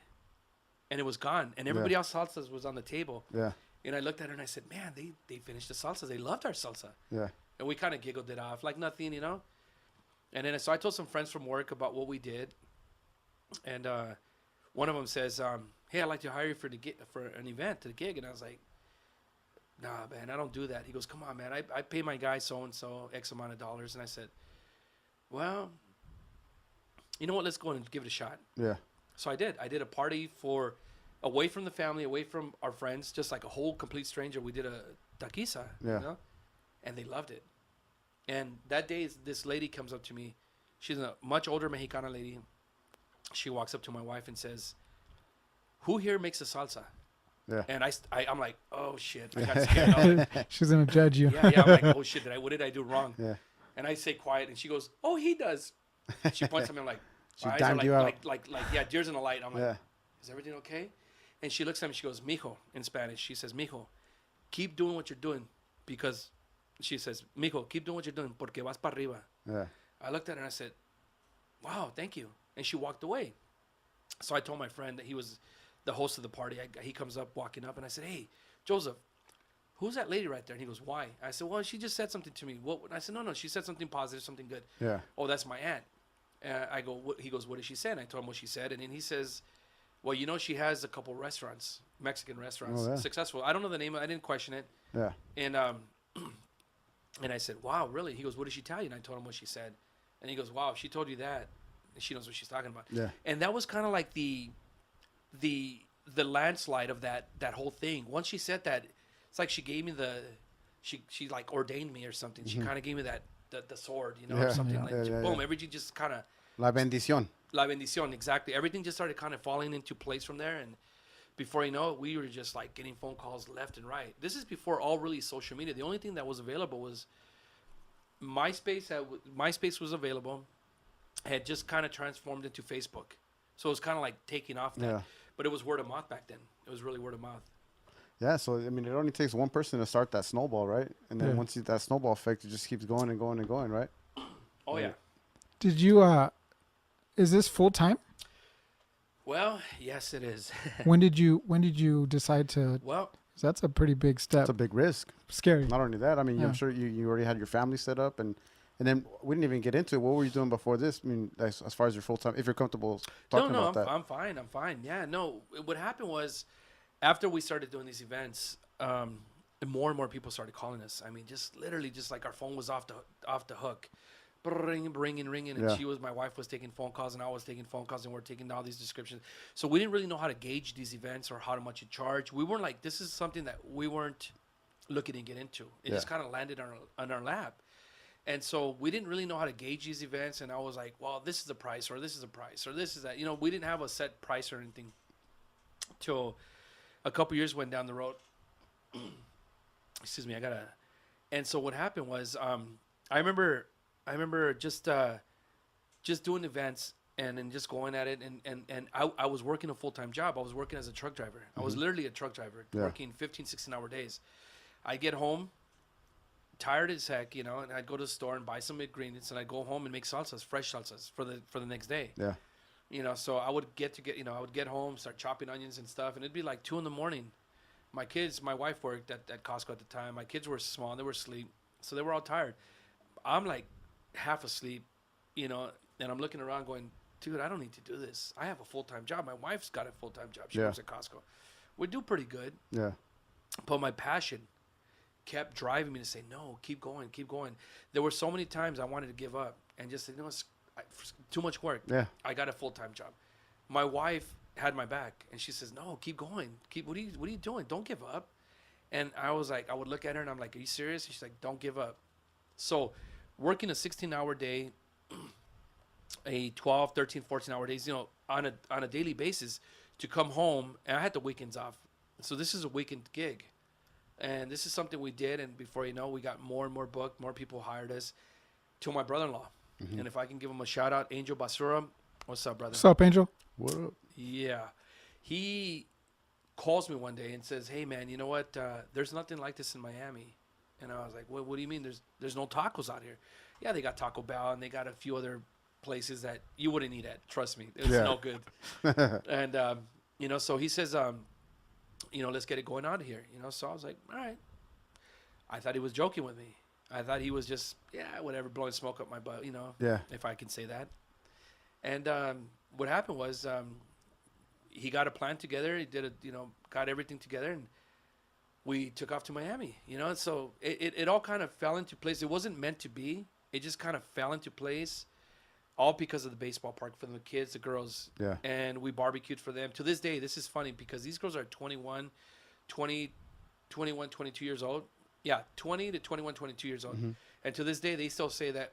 and it was gone. And everybody else's salsas was on the table. Yeah. And I looked at her and I said, "Man, they finished the salsas. They loved our salsa." Yeah. And we kind of giggled it off like nothing, And then so I told some friends from work about what we did. And one of them says, "Hey, I'd like to hire you for an event, to the gig." And I was like, "Nah, man, I don't do that." He goes, "Come on, man. I pay my guy so-and-so X amount of dollars." And I said, "Well, you know what? Let's go and give it a shot." Yeah. So I did. I did a party away from the family, away from our friends, just like a whole complete stranger. We did a taquiza, and they loved it. And that day, this lady comes up to me. She's a much older Mexicana lady. She walks up to my wife and says, "Who here makes a salsa?" Yeah. And I'm like, "Oh shit!" I got scared. she's gonna judge you. Yeah. I'm like, "Oh shit! What did I do wrong?" Yeah. And I say quiet, and she goes, "Oh, he does." She points at me. I'm like, She my eyes dimed are you out. like deers in the light. I'm like, Yeah. "Is everything okay?" And she looks at me. She goes, "Mijo," in Spanish. She says, "Mijo, keep doing what you're doing," because she says, "Mijo, keep doing what you're doing, porque vas para arriba." Yeah. I looked at her and I said, "Wow, thank you." And she walked away. So I told my friend that he was the host of the party. He comes up, walking up, and I said, "Hey, Joseph, who's that lady right there?" And he goes, "Why?" I said, "Well, she just said something to me." What? I said, No, she said something positive, something good." Yeah. "Oh, that's my aunt." I go, "What?" He goes, "What did she say?" And I told him what she said. And then he says, "Well, she has a couple restaurants, Mexican restaurants, Oh, yeah. successful. I don't know the name. I didn't question it." Yeah. And And I said, wow, really? He goes, what did she tell you? And I told him what she said. And he goes, wow, if she told you that, she knows what she's talking about. Yeah. And that was kind of like the landslide of that whole thing. Once she said that, it's like she gave me she like ordained me or something. She kind of gave me that the sword, you know, or something like boom. Everything just kind of La bendición. la bendición, exactly. Everything just started kind of falling into place from there, and before you know it, we were just like getting phone calls left and right. This is before all really social media. The only thing that was available was MySpace. MySpace was available. Had just kind of transformed into Facebook, so it was kind of like taking off. That, but it was word of mouth back then. It was really word of mouth. Yeah, so I mean, it only takes one person to start that snowball, right? And then once that snowball effect, it just keeps going and going and going, right? Oh yeah. Did you? Is this full time? Well, yes, it is. When did you decide to? Well, That's a pretty big step. It's a big risk. Scary. Not only that, I mean, I'm sure you already had your family set up, and then we didn't even get into it. What were you doing before this? I mean, as far as your full time, if you're comfortable talking about that. I'm fine. I'm fine. Yeah, no. What happened was, after we started doing these events, more and more people started calling us. I mean, just literally, just like our phone was off the hook, ringing, and my wife was taking phone calls, and I was taking phone calls, and we're taking all these descriptions. So we didn't really know how to gauge these events or how much to charge. We weren't like, this is something that we weren't looking to get into. It just kind of landed on our lap. And so we didn't really know how to gauge these events. And I was like, well, this is the price, or this is the price, or this is that. You know, we didn't have a set price or anything till a couple years went down the road. Excuse me, and so what happened was, I remember just doing events and then just going at it. And I was working a full-time job. I was working as a truck driver. I was literally a truck driver, working 15, 16-hour days. I get home, tired as heck, you know, and I'd go to the store and buy some ingredients, and I'd go home and make salsas, fresh salsas for the next day. Yeah. You know, so I would I would get home, start chopping onions and stuff, and it'd be like 2 a.m. My wife worked at Costco at the time. My kids were small, and they were asleep, so they were all tired. I'm like half asleep, you know, and I'm looking around going, dude, I don't need to do this. I have a full-time job. My wife's got a full-time job. She works at Costco. We do pretty good. Yeah. But my passion kept driving me to say, no, keep going, keep going. There were so many times I wanted to give up and just say, it's too much work. Yeah. I got a full-time job. My wife had my back, and she says, no, keep going. What are you doing? Don't give up. And I was like, I would look at her and I'm like, are you serious? And she's like, don't give up. So working a 16-hour day, a 12, 13, 14-hour days, you know, on a daily basis to come home, and I had the weekends off. So this is a weekend gig. And this is something we did, and before you know, we got more and more booked, more people hired us, to my brother-in-law. And if I can give him a shout-out, Angel Basura. What's up, brother? What's up, Angel? What up? Yeah. He calls me one day and says, hey, man, you know what? There's nothing like this in Miami. And I was like, what do you mean? There's no tacos out here. Yeah, they got Taco Bell, and they got a few other places that you wouldn't eat at. Trust me. It's no good. And, you know, so he says, you know, let's get it going out of here. You know, so I was like, all right. I thought he was joking with me. I thought he was just, whatever, blowing smoke up my butt, you know, if I can say that. And what happened was he got a plan together. He did got everything together, and we took off to Miami, you know. And so it all kind of fell into place. It wasn't meant to be. It just kind of fell into place, all because of the baseball park for the kids, the girls. Yeah. And we barbecued for them. To this day, this is funny because these girls are 21, 22 years old. Yeah, 20 to 21, 22 years old. And to this day, they still say that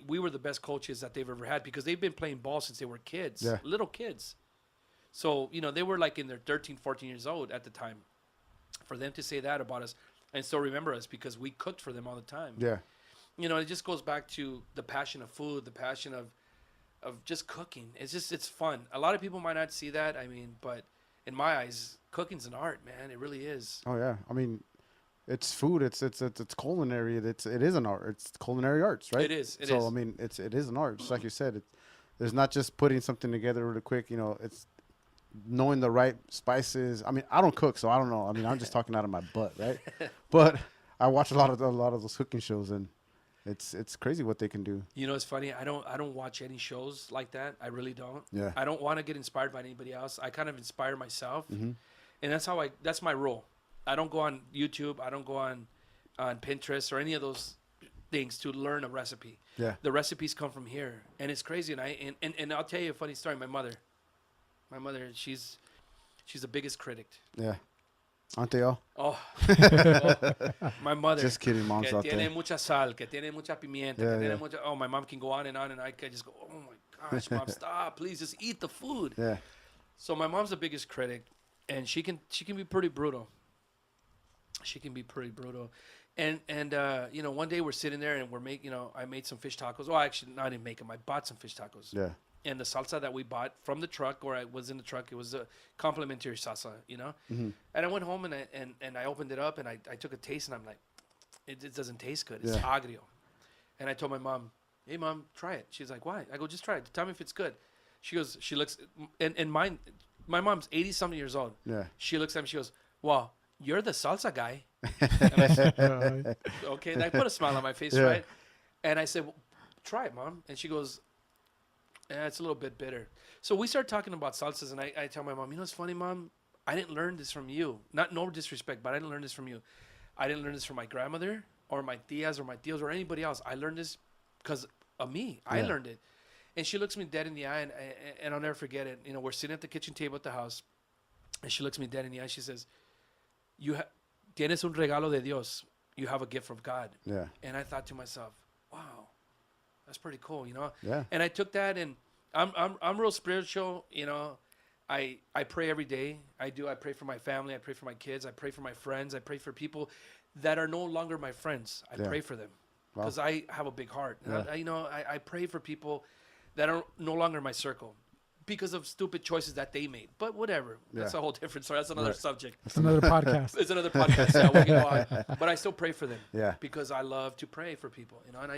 we were the best coaches that they've ever had because they've been playing ball since they were kids, little kids. So, you know, they were like in their 13, 14 years old at the time. For them to say that about us and still remember us because we cooked for them all the time. Yeah. You know, it just goes back to the passion of food, the passion of just cooking. It's fun. A lot of people might not see that. I mean, but in my eyes, cooking's an art, man. It really is. Oh yeah. I mean, it's food. It's culinary. It is an art. It's culinary arts, right? It is. It so is. I mean, it is an art. Just like you said, there's not just putting something together really quick. You know, it's knowing the right spices. I mean, I don't cook, so I don't know. I mean, I'm just talking out of my butt, right? But I watch a lot of those cooking shows, and it's crazy what they can do. You know, it's funny. I don't watch any shows like that. I really don't. Yeah. I don't want to get inspired by anybody else. I kind of inspire myself, and that's my rule. I don't go on YouTube. I don't go on on Pinterest or any of those things to learn a recipe. Yeah. The recipes come from here, and it's crazy. And I'll tell you a funny story. My mother, she's the biggest critic. Yeah. Aren't they all? Oh, oh, my mother. Just kidding, moms Que out tiene there. mucha sal, que tiene mucha pimienta, Yeah, que tiene yeah. mucha. Oh, my mom can go on, and I can just go. Oh my gosh, mom, stop! Please, just eat the food. Yeah. So my mom's the biggest critic, and she can be pretty brutal. She can be pretty brutal, and you know, one day we're sitting there and I made some fish tacos. Well, actually, no, I didn't make them. I bought some fish tacos. Yeah. And the salsa that we bought from the truck, or I was in the truck, it was a complimentary salsa, you know. Mm-hmm. And I went home and I opened it up and I took a taste and I'm like, it doesn't taste good. It's Yeah. agrio. And I told my mom, hey mom, try it. She's like, why? I go, just try it. Tell me if it's good. She goes, she looks, and my mom's 80 something years old. Yeah. She looks at me. She goes, well, you're the salsa guy. And I said, okay. And I put a smile on my face, Yeah. right? And I said, well, try it, mom. And she goes, yeah, it's a little bit bitter. So we start talking about salsas, and I tell my mom, you know, it's funny, mom. I didn't learn this from you. No disrespect, but I didn't learn this from you. I didn't learn this from my grandmother or my tias or my tios or anybody else. I learned this because of me. I Yeah. learned it. And she looks me dead in the eye, and I'll never forget it. You know, we're sitting at the kitchen table at the house, and she looks me dead in the eye. She says, tienes un regalo de Dios. You have a gift from God. Yeah. And I thought to myself, wow, that's pretty cool, you know? Yeah. And I took that, and I'm real spiritual, you know. I pray every day. I pray for my family. I pray for my kids. I pray for my friends. I pray for people that are no longer my friends. I Yeah. pray for them Wow. because I have a big heart. And Yeah. I pray for people that are no longer in my circle because of stupid choices that they made. But whatever. That's Yeah. a whole different story. That's another Right. subject. It's another podcast. It's another podcast. Yeah, we can go on. But I still pray for them. Yeah. Because I love to pray for people, you know, and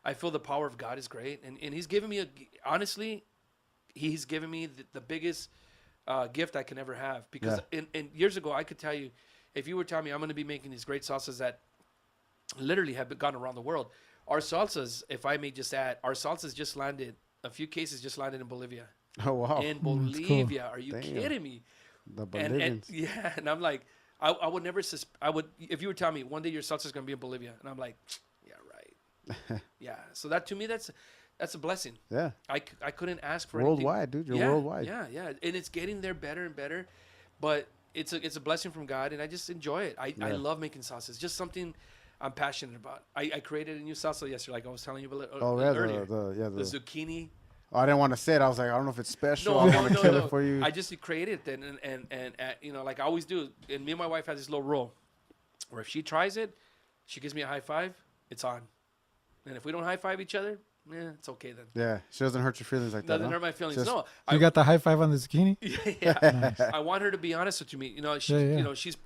I feel the power of God is great. And he's given me honestly, he's given me the biggest gift I can ever have. Because in years ago, I could tell you, if you were telling me I'm going to be making these great salsas that literally have gone around the world, our salsas, if I may just add, our salsas just landed, a few cases just landed in Bolivia. Oh wow. In that's cool. Bolivia. Are you Damn. kidding me? The And Bolivians. yeah, and I'm like, I would never, I would, if you were telling me one day your salsa is going to be in Bolivia, and I'm like, yeah, right. Yeah. So that to me, that's a blessing. Yeah. I couldn't ask for Worldwide, anything. dude. You're worldwide. Yeah, yeah. And it's getting there better and better, but it's a blessing from God, and I just enjoy it. I Yeah. love making salsa. It's just something I'm passionate about. I created a new salsa yesterday, like I was telling you about Oh yeah. earlier. The The zucchini. Oh, I didn't want to say it. I was like, I don't know if it's special. No, I no, want to no, kill no. it for you. I just created it, and you know, like I always do. And me and my wife have this little rule, where if she tries it, she gives me a high five. It's on. And if we don't high five each other, it's okay then. Yeah. She doesn't hurt your feelings like that. Doesn't huh? hurt my feelings. Just- No, You got the high five on the zucchini? yeah. I want her to be honest with me. You know, she's, Yeah. you know, she's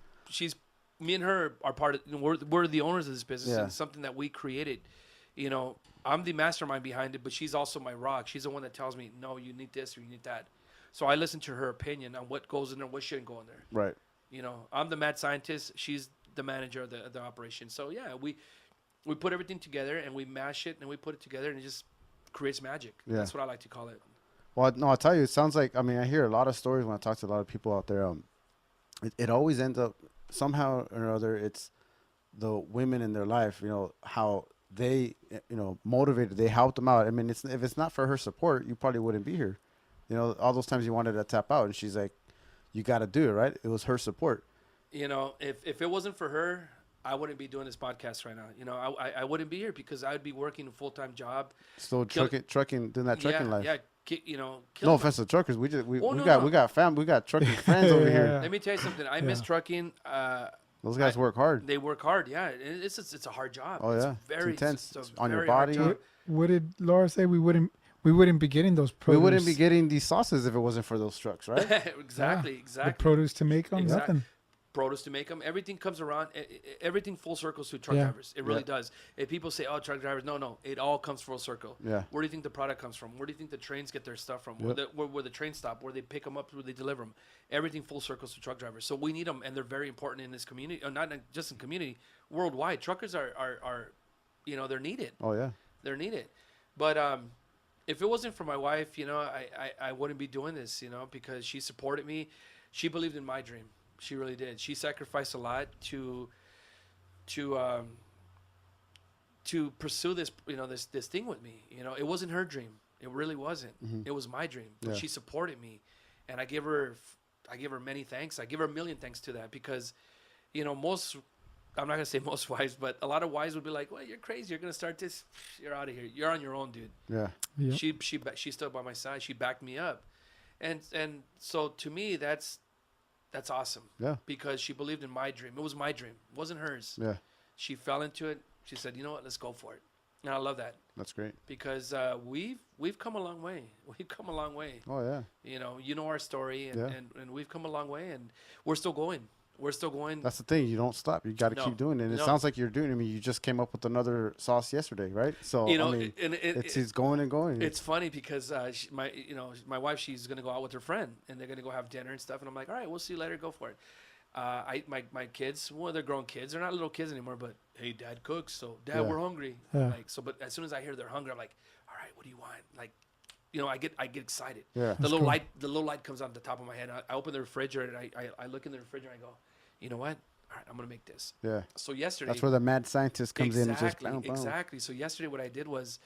me and her are part of. You know, we're the owners of this business. Yeah. And it's something that we created. You know, I'm the mastermind behind it, but she's also my rock. She's the one that tells me, no, you need this or you need that. So I listen to her opinion on what goes in there, what shouldn't go in there. Right. You know, I'm the mad scientist. She's the manager of the operation. So yeah, we put everything together and we mash it and we put it together and it just creates magic. Yeah. That's what I like to call it. Well, no, I'll tell you, it sounds like, I mean, I hear a lot of stories when I talk to a lot of people out there. It always ends up somehow or another, it's the women in their life, you know, how they, you know, motivated, they helped them out. I mean, if it's not for her support, you probably wouldn't be here. You know, all those times you wanted to tap out and she's like, you got to do it, right? It was her support. You know, if it wasn't for her, I wouldn't be doing this podcast right now. You know, I wouldn't be here because I would be working a full-time job. Still trucking, doing that trucking life. Yeah, you know. No offense to truckers. We no, we got trucking friends over here. Let me tell you something. I miss trucking. Those guys work hard. They work hard. Yeah, it's a hard job. Oh yeah, it's very intense. it's a On your very hard body. job. What did Laura say? We wouldn't be getting those produce. We wouldn't be getting these sauces if it wasn't for those trucks, right? Exactly. The produce to make them, Exactly. nothing. Produce to make them. Everything comes around. Everything full circles to truck drivers. It really does. If people say, "Oh, truck drivers," no, it all comes full circle. Yeah. Where do you think the product comes from? Where do you think the trains get their stuff from? Yep. Where the trains stop? Where they pick them up? Where they deliver them? Everything full circles to truck drivers. So we need them, and they're very important in this community. Not just in community, worldwide. Truckers are, you know, they're needed. Oh yeah. They're needed. But if it wasn't for my wife, you know, I wouldn't be doing this, you know, because she supported me. She believed in my dream. She really did. She sacrificed a lot to to pursue this, this thing with me. It wasn't her dream. It really wasn't. It was my dream. But Yeah. she supported me, and I give her many thanks. I give her a million thanks to that because, most. I'm not gonna say most wives, but a lot of wives would be like, "Well, you're crazy. You're gonna start this. You're out of here. You're on your own, dude." Yeah. Yeah. She stood by my side. She backed me up, and so to me that's awesome. Yeah. Because she believed in my dream. It was my dream. It wasn't hers. Yeah. She fell into it. She said, "You know what? Let's go for it." And I love that That's great. because we've come a long way. We've come a long way. Oh yeah. You know our story, and, Yeah. and we've come a long way, and we're still going. We're still going. That's the thing. You don't stop. You got to No. keep doing it. And it No. sounds like you're doing it. I mean, you just came up with another sauce yesterday, right? So I mean, it's going and going. It's funny because my wife, she's gonna go out with her friend, and they're gonna go have dinner and stuff. And I'm like, all right, we'll see you later. Go for it. My kids, well, they're grown kids. They're not little kids anymore. But hey, Dad cooks, so Dad, Yeah. we're hungry. Yeah. Like so, but as soon as I hear they're hungry, I'm like, all right, what do you want? Like, I get excited. Yeah. The little cool. light comes on the top of my head. I open the refrigerator and I look in the refrigerator and I go, you know what? All right, I'm gonna make this. Yeah. So yesterday, That's where the mad scientist comes in and just boom, boom. exactly. So yesterday, what I did was,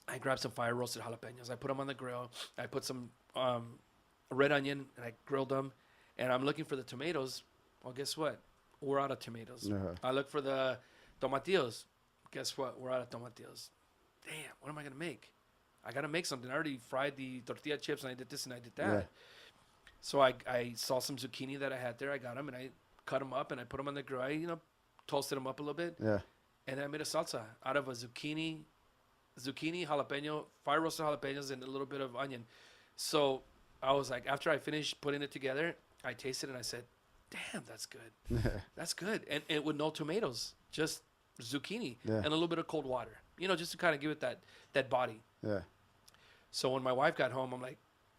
I grabbed some fire roasted jalapenos. I put them on the grill. I put some red onion and I grilled them. And I'm looking for the tomatoes. Well, guess what? We're out of tomatoes. Yeah. I look for the tomatillos. Guess what? We're out of tomatillos. Damn, what am I gonna make? I gotta make something. I already fried the tortilla chips and I did this and I did that. Yeah. So I saw some zucchini that I had there. I got them and I cut them up and I put them on the grill. I toasted them up a little bit. Yeah. And then I made a salsa out of a zucchini, jalapeno, fire roasted jalapenos, and a little bit of onion. So I was like, after I finished putting it together, I tasted it and I said, damn, that's good. That's good. And with no tomatoes, just zucchini Yeah. and a little bit of cold water, just to kind of give it that body. Yeah. So when my wife got home,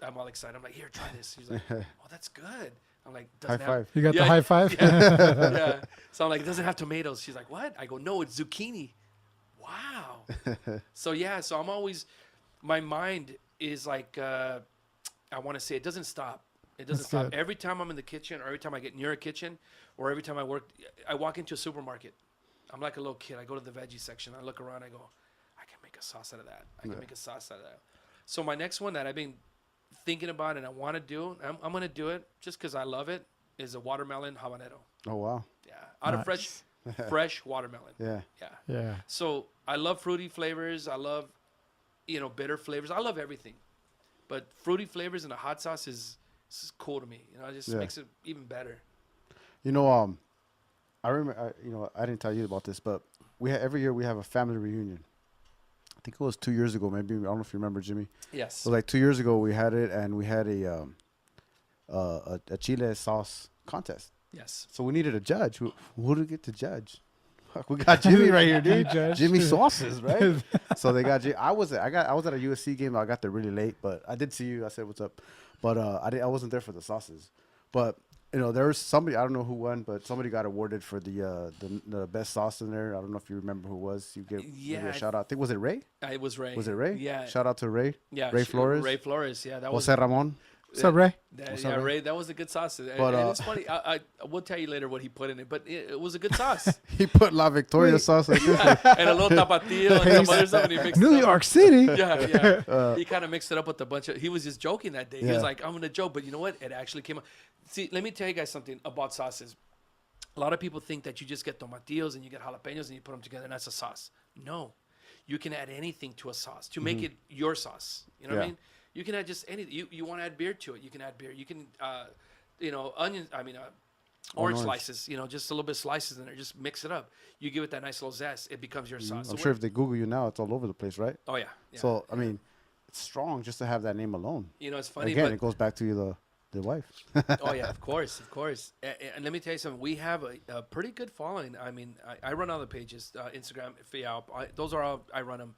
I'm all excited. I'm like, here, try this. She's like, oh, that's good. I'm like, High doesn't five. You got the Yeah, high five? yeah. So I'm like, it doesn't have tomatoes. She's like, what? I go, no, it's zucchini. Wow. So I'm always, my mind is like, I want to say it doesn't stop. It doesn't That's stop. good. Every time I'm in the kitchen or every time I get near a kitchen or every time I walk into a supermarket, I'm like a little kid. I go to the veggie section. I look around. I go, I can make a sauce out of that. I can make a sauce out of that. So my next one that I've been thinking about and I want to do, I'm going to do it just because I love it, is a watermelon habanero. Oh wow. Yeah. Out of Nice. fresh watermelon. Yeah. Yeah. Yeah. So I love fruity flavors. I love, bitter flavors. I love everything. But fruity flavors in a hot sauce is cool to me. It just Yeah. makes it even better. I remember. I didn't tell you about this, but every year we have a family reunion. I think it was 2 years ago. Maybe I don't know if you remember, Jimmy. Yes. So like 2 years ago we had it, and we had a chile sauce contest. Yes. So we needed a judge. Who to get to judge? Fuck, we got Jimmy right here, dude. Judge. Jimmy sauces, right? So they got. I was at a USC game. I got there really late, but I did see you. I said, "What's up?" But I wasn't there for the sauces. But there was somebody, I don't know who won, but somebody got awarded for the best sauce in there. I don't know if you remember who it was. You give maybe a shout out. I think, was it Ray? It was Ray. Was it Ray? Yeah. Shout out to Ray. Yeah. Ray Flores. Ray Flores. Yeah. That was. Jose Ramon. What's up, Ray? What's up, Ray? Ray. That was a good sauce. But, and it's funny. I will tell you later what he put in it, but it was a good sauce. He put La Victoria sauce like this. And a little tapatio and some other stuff, and he mixed New it up. York City. Yeah. He kind of mixed it up with a bunch of. He was just joking that day. He Yeah. was like, "I'm gonna joke," but you know what? It actually came out. See, let me tell you guys something about sauces. A lot of people think that you just get tomatillos and you get jalapenos and you put them together and that's a sauce. No, you can add anything to a sauce to make it your sauce. You know what I Yeah. mean? You can add just anything. You want to add beer to it. You can add beer. You can, onions. Orange slices. Just a little bit of slices in there. Just mix it up. You give it that nice little zest. It becomes your sauce. I'm So sure if they Google you now, it's all over the place, right? Oh yeah. So I mean, it's strong just to have that name alone. it's funny. Again, but it goes back to the wife. Oh yeah, of course. And let me tell you something. We have a pretty good following. I mean, I run other pages, Instagram, those are all I run them,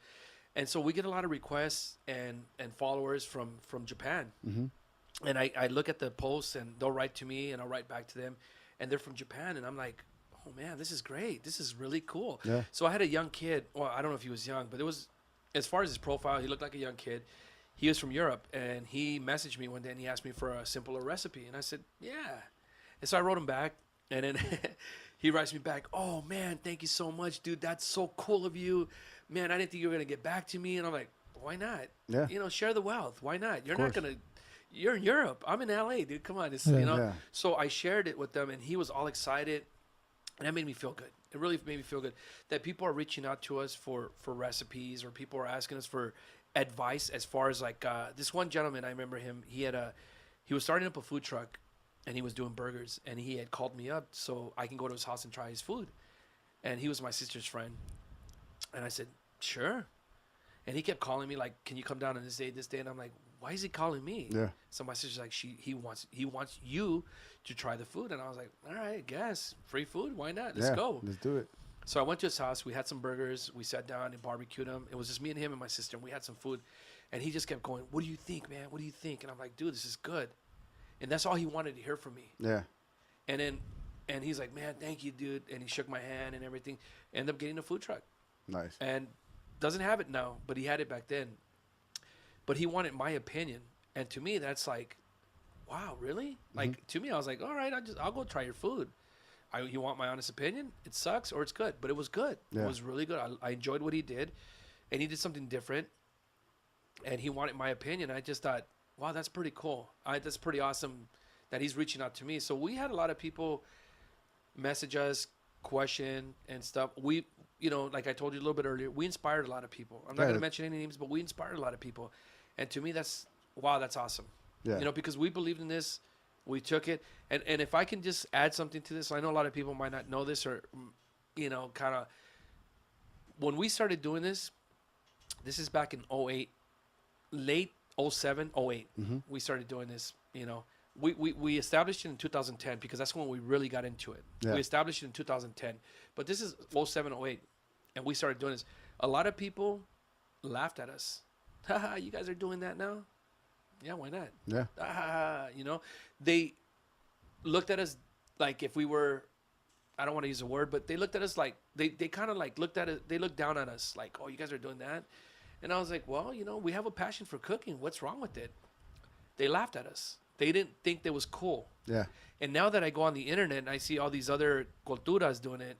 and so we get a lot of requests and followers from Japan. Mm-hmm. And I look at the posts and they'll write to me and I'll write back to them, and they're from Japan, and I'm like, oh man, this is great. This is really cool. Yeah. So I had a young kid. Well, I don't know if he was young, but it was, as far as his profile, he looked like a young kid. He was from Europe, and he messaged me one day, and he asked me for a simpler recipe. And I said, yeah. And so I wrote him back, and then he writes me back, "Oh man, thank you so much, dude. That's so cool of you, man. I didn't think you were gonna get back to me." And I'm like, "Why not? Yeah. You know, share the wealth. Why not? You're not course. gonna. You're in Europe. I'm in LA, dude. Come on, it's, Yeah. you know." Yeah. So I shared it with them, and he was all excited, and that made me feel good. It really made me feel good that people are reaching out to us for recipes, or people are asking us for advice as far as like this one gentleman. I remember him. He was starting up a food truck, and he was doing burgers, and he had called me up so I can go to his house and try his food. And he was my sister's friend, and I said, "Sure." And he kept calling me like, "Can you come down on this day, this day?" And I'm like, "Why is he calling me?" Yeah. So my sister's like, he wants you to try the food. And I was like, "All right, I guess free food. Why not? Let's Yeah, go." Let's do it. So I went to his house. We had some burgers. We sat down and barbecued them. It was just me and him and my sister. And we had some food. And he just kept going, "What do you think, man? What do you think?" And I'm like, "Dude, this is good." And that's all he wanted to hear from me. Yeah. And he's like, "Man, thank you, dude." And he shook my hand and everything. Ended up getting a food truck. Nice. And doesn't have it now, but he had it back then. But he wanted my opinion. And to me, that's like, wow, really? Like, to me, I was like, all right, I'll go try your food. You want my honest opinion? It sucks or it's good. But it was good. Yeah. It was really good. I enjoyed what he did. And he did something different. And he wanted my opinion. I just thought, wow, that's pretty cool. That's pretty awesome that he's reaching out to me. So we had a lot of people message us, question and stuff. We, you know, like I told you a little bit earlier, we inspired a lot of people. I'm not going to mention any names, but we inspired a lot of people. And to me, that's awesome. Yeah. You know, because we believed in this, we took it. And if I can just add something to this, I know a lot of people might not know this, or, you know, kind of, when we started doing this is back in 08, late 07, 08. We started doing this, you know. We established it in 2010 because that's when we really got into it. Yeah. We established it in 2010. But this is 07, 08, and we started doing this. A lot of people laughed at us. Haha, you guys are doing that now? Yeah, why not? Yeah. You know, they looked at us like if we were, I don't want to use a word, but they looked at us like, they kind of like looked at it, they looked down on us like, "Oh, you guys are doing that?" And I was like, "Well, you know, we have a passion for cooking. What's wrong with it?" They laughed at us. They didn't think that was cool. Yeah. And now that I go on the internet and I see all these other culturas doing it,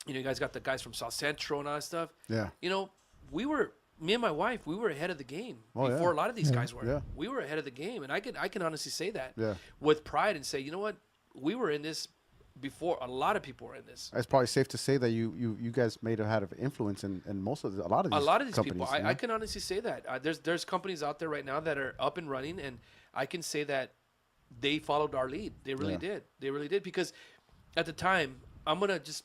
you know, you guys got the guys from South Central and all that stuff. Yeah. You know, me and my wife, we were ahead of the game Oh, before yeah. a lot of these guys were. Yeah. We were ahead of the game, and I can honestly say that Yeah. with pride and say, you know what, we were in this before a lot of people were in this. It's probably safe to say that you guys may have had an influence in most of a lot of these companies, people. you know? I can honestly say that there's companies out there right now that are up and running, and I can say that they followed our lead. They really did. They really did, because at the time, I'm gonna just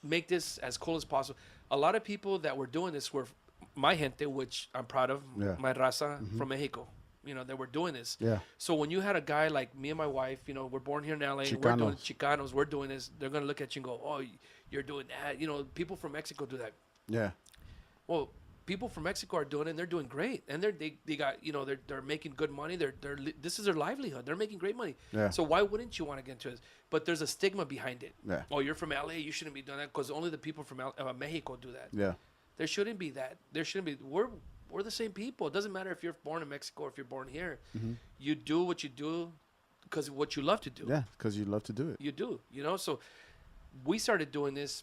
make this as cool as possible. A lot of people that were doing this were my gente, which I'm proud of, my raza from Mexico. You know, that were doing this. Yeah. So when you had a guy like me and my wife, you know, we're born here in LA, we're doing Chicanos, we're doing this, they're gonna look at you and go, "Oh, you're doing that." You know, people from Mexico do that. Yeah. Well, people from Mexico are doing it, and they're doing great, and they got, you know, they're making good money. This is their livelihood. They're making great money. Yeah. So why wouldn't you want to get into it? But there's a stigma behind it. Yeah. Oh, you're from LA, you shouldn't be doing that because only the people from Mexico do that. Yeah. There shouldn't be that. There shouldn't be. We're the same people. It doesn't matter if you're born in Mexico or if you're born here. You do what you do because of what you love to do. Yeah, because you love to do it. You do, you know. So we started doing this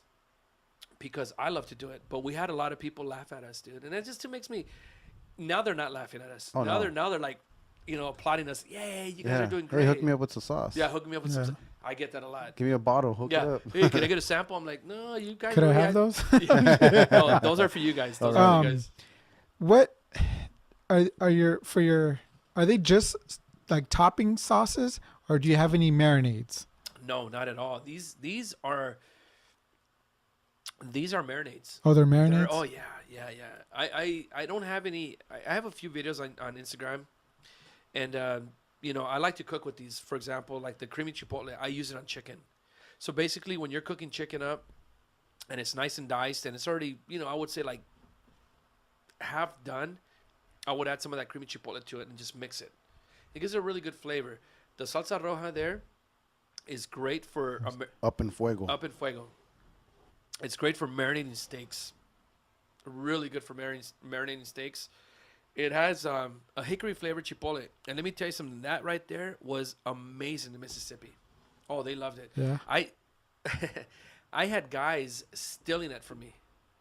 because I love to do it, but we had a lot of people laugh at us, dude, and it just makes me. Now they're not laughing at us. Oh, now no. they're like, you know, applauding us. Yay, you guys are doing great. Hey, hook me up with some sauce. Yeah, hook me up with some. I get that a lot. Give me a bottle. Hook it Yeah. up. Hey, can I get a sample? I'm like, no, you guys. Could I already have those? No, those are for you guys. Those are for you guys. What are they just like topping sauces, or do you have any marinades? No, not at all. These are marinades. Oh, they're marinades. Oh yeah. I don't have any. I have a few videos on Instagram, and you know, I like to cook with these. For example, like the creamy chipotle, I use it on chicken. So basically, when you're cooking chicken up, and it's nice and diced, and it's already, you know, I would say like half done, I would add some of that creamy chipotle to it and just mix it. It gives it a really good flavor. The salsa roja there is great for Up in fuego. up in fuego. It's great for marinating steaks. Really good for marinating steaks. It has a hickory flavored chipotle. And let me tell you something. That right there was amazing in Mississippi. Oh, they loved it. Yeah. I had guys stealing it from me.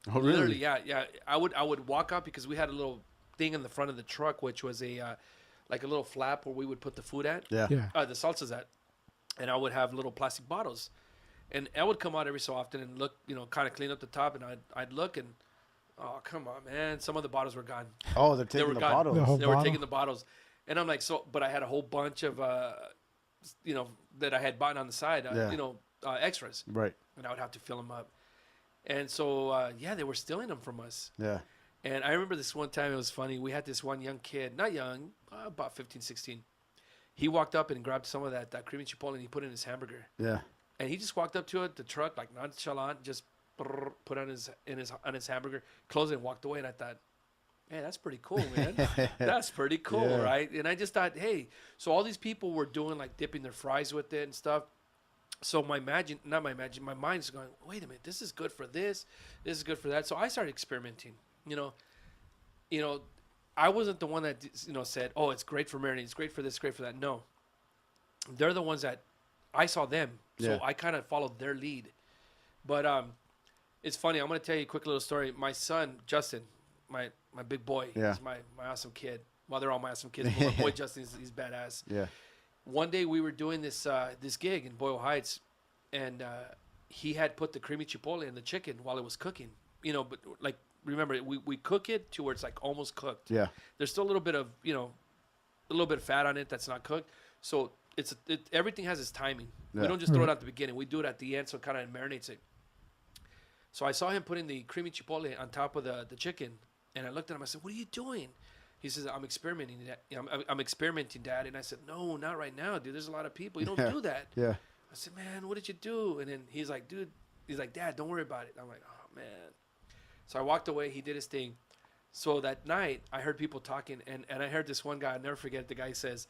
Oh, really? Literally, yeah. I would walk out because we had a little thing in the front of the truck, which was a like a little flap where we would put the food at, Yeah. Yeah. the salsas at, and I would have little plastic bottles, and I would come out every so often and look, kind of clean up the top, and I'd look and, oh come on, man, some of the bottles were gone. Oh, they're taking were the gone. bottles. The whole They were bottle? taking the bottles, and I'm like, so, but I had a whole bunch of, that I had bought on the side, Yeah. extras, Right. and I would have to fill them up. And so, they were stealing them from us. Yeah. And I remember this one time, it was funny. We had this one young kid, not young, about 15, 16. He walked up and grabbed some of that creamy chipotle and he put it in his hamburger. Yeah. And he just walked up to it, the truck, like nonchalant, just put on his hamburger, closed it and walked away. And I thought, man, that's pretty cool, man. That's pretty cool, Yeah. right? And I just thought, hey, so all these people were doing like dipping their fries with it and stuff. So my mind's going, wait a minute, this is good for this is good for that. So I started experimenting. I wasn't the one that said, oh, it's great for marinade, it's great for this, great for that. No, they're the ones that I saw them, so Yeah. I kind of followed their lead. But it's funny. I'm gonna tell you a quick little story. My son Justin, my big boy, Yeah. he's my awesome kid. Well, they're all my awesome kids, but my boy Justin, he's badass. Yeah. One day we were doing this gig in Boyle Heights, and he had put the creamy chipotle in the chicken while it was cooking. But like remember, we cook it to where it's like almost cooked. Yeah. There's still a little bit of a little bit of fat on it that's not cooked. So everything has its timing. Yeah. We don't just throw it out at the beginning. We do it at the end, so it kind of marinates it. So I saw him putting the creamy chipotle on top of the chicken, and I looked at him. I said, "What are you doing?" He says, I'm experimenting. I'm experimenting, Dad. And I said, no, not right now, dude. There's a lot of people. You don't do that. Yeah. I said, man, what did you do? And then he's like, Dad, don't worry about it. I'm like, oh, man. So I walked away. He did his thing. So that night, I heard people talking, and I heard this one guy. I'll never forget. The guy says,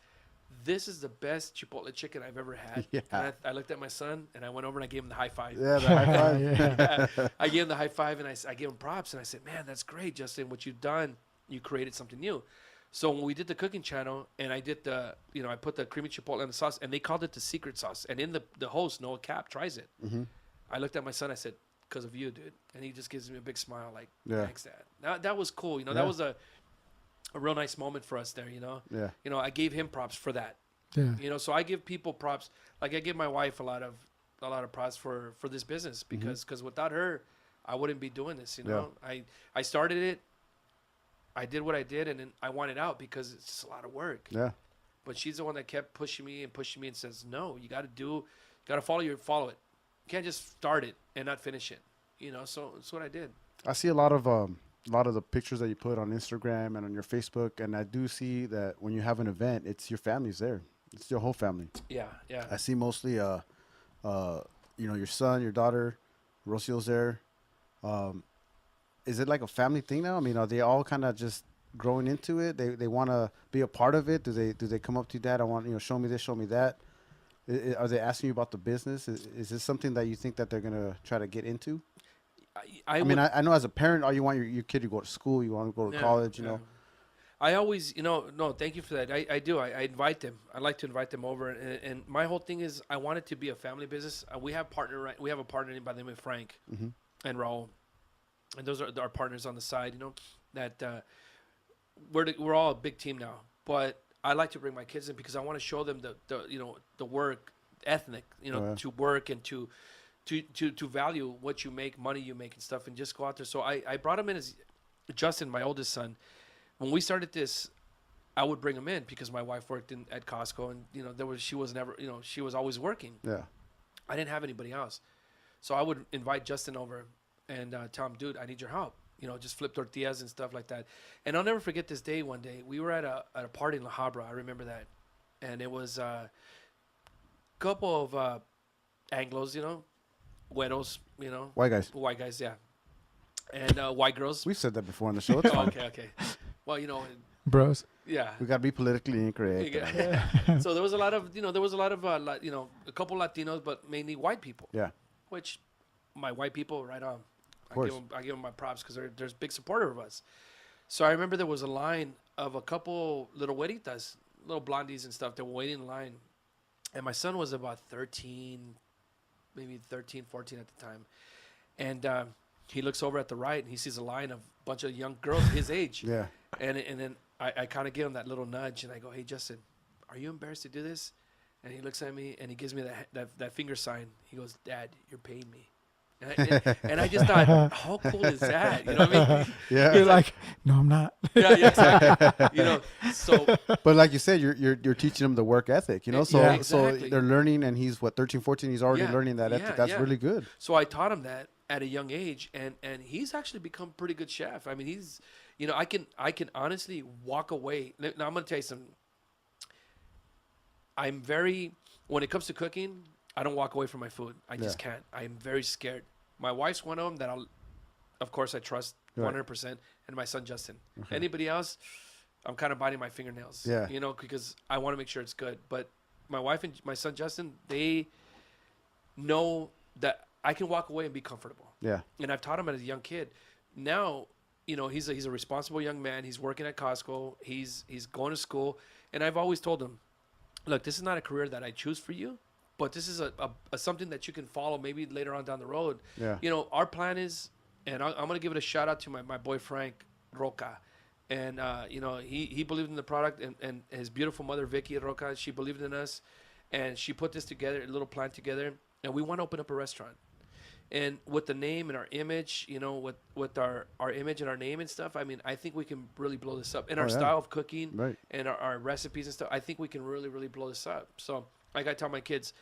this is the best chipotle chicken I've ever had. Yeah. And I looked at my son, and I went over and I gave him the high five. Yeah. The high five. Yeah. I gave him the high five, and I gave him props, and I said, man, that's great, Justin. What you've done, you created something new. So when we did the cooking channel, and I did I put the creamy chipotle in the sauce, and they called it the secret sauce. And in the host, Noah Cap, tries it. Mm-hmm. I looked at my son, I said, because of you, dude. And he just gives me a big smile, like, Yeah. thanks, Dad. That was cool. Yeah. That was a real nice moment for us there, Yeah. I gave him props for that. Yeah. So I give people props. Like I give my wife a lot of props for this business because without her, I wouldn't be doing this. I started it. I did what I did, and then I want it out because it's just a lot of work. Yeah. But she's the one that kept pushing me and says, no, you got to follow it. You can't just start it and not finish it. So that's what I did. I see a lot of the pictures that you put on Instagram and on your Facebook, and I do see that when you have an event, it's your family's there. It's your whole family. Yeah. I see mostly, your son, your daughter, Rocio's there. Is it like a family thing now? I mean, are they all kind of just growing into it? They want to be a part of it. Do they come up to you, Dad? I want show me this, show me that. Are they asking you about the business? Is this something that you think that they're gonna try to get into? I mean, I know as a parent, all you want your kid to go to school, you want to go to college, you know. I always, no, thank you for that. I do. I invite them. I like to invite them over, and my whole thing is I want it to be a family business. We have a partner by the name of Frank and Raul, and those are our partners on the side. That we're all a big team now. But I like to bring my kids in because I want to show them the work ethic, to work and to value what you make, money you make and stuff, and just go out there. So I brought him in as Justin, my oldest son. When we started this, I would bring him in because my wife worked at Costco, and she was always working. Yeah. I didn't have anybody else, so I would invite Justin over and tell him, dude, I need your help. Just flip tortillas and stuff like that. And I'll never forget this day. One day we were at a party in La Habra. I remember that, and it was a couple of Anglos, güeros, White guys. yeah, and white girls. We've said that before on the show. It's fine. Okay. Well, Bros. yeah. We gotta be politically incorrect. So there was a lot of, a couple Latinos, but mainly white people. Yeah. Which, my white people, right on. Of course. I give them my props because there's big supporter of us. So I remember there was a line of a couple little güeritas, little blondies and stuff. They were waiting in line, and my son was about 13, maybe 13, 14 at the time. And he looks over at the right and he sees a line of a bunch of young girls his age. Yeah. And then I kind of give him that little nudge and I go, hey, Justin, are you embarrassed to do this? And he looks at me and he gives me that finger sign. He goes, Dad, you're paying me. And I just thought, how cool is that? You know what I mean? Yeah. You're like, no, I'm not. Yeah, exactly. You know, so But like you said, you're teaching them the work ethic, you know. So Yeah, so exactly. they're learning, and he's what 13, 14. He's already Yeah, learning that ethic. yeah, That's yeah. really good. So I taught him that at a young age, and he's actually become a pretty good chef. I mean, he's, you know, I can honestly walk away. Now I'm gonna tell you something. I'm very, when it comes to cooking, I don't walk away from my food. I just can't. I'm very scared. My wife's one of them that of course, I trust 100%, and my son Justin. Okay. Anybody else, I'm kind of biting my fingernails. Yeah. You know, because I want to make sure it's good. But my wife and my son Justin, they know that I can walk away and be comfortable. Yeah. And I've taught him as a young kid. Now, you know, he's a responsible young man. He's working at Costco. He's going to school. And I've always told him, look, this is not a career that I choose for you, but this is a something that you can follow maybe later on down the road. Yeah. You know, our plan is, and I'm going to give it a shout out to my boy Frank Roca. And, you know, he believed in the product, and his beautiful mother, Vicky Roca, she believed in us. And she put this together, a little plan together. And we want to open up a restaurant. And with the name and our image, you know, with our image and our name and stuff, I mean, I think we can really blow this up. And our style of cooking Right. and our recipes and stuff, I think we can really, really blow this up. So, like I tell my kids,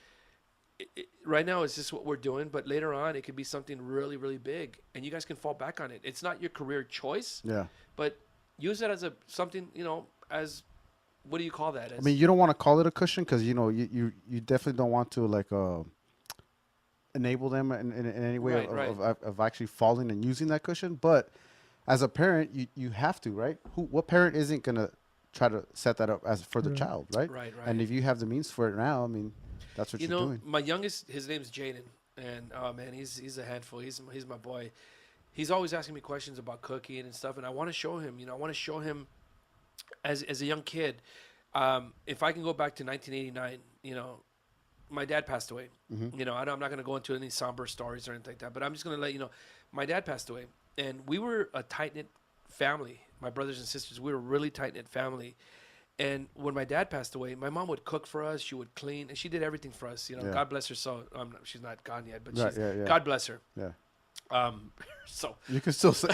right now it's just what we're doing, but later on it could be something really, really big, and you guys can fall back on it. It's not your career choice, Yeah. but use it as something, you know, as, what do you call that? I mean, you don't want to call it a cushion because you know you definitely don't want to like enable them in any way of actually falling and using that cushion. But as a parent, you have to, right? What parent isn't gonna try to set that up as for the child, right? Right. And if you have the means for it now, I mean, that's what You you're know, doing. my youngest, his name's Jaden, and oh man, he's a handful. He's my boy. He's always asking me questions about cooking and stuff, and I want to show him. You know, I want to show him as a young kid. If I can go back to 1989, you know, my dad passed away. Mm-hmm. You know, I'm not going to go into any somber stories or anything like that, but I'm just going to let you know, my dad passed away, and we were a tight knit family. My brothers and sisters, we were a really tight knit family. And when my dad passed away, my mom would cook for us. She would clean, and she did everything for us. You know, God bless her soul. She's not gone yet, but God bless her. Yeah. So You can still say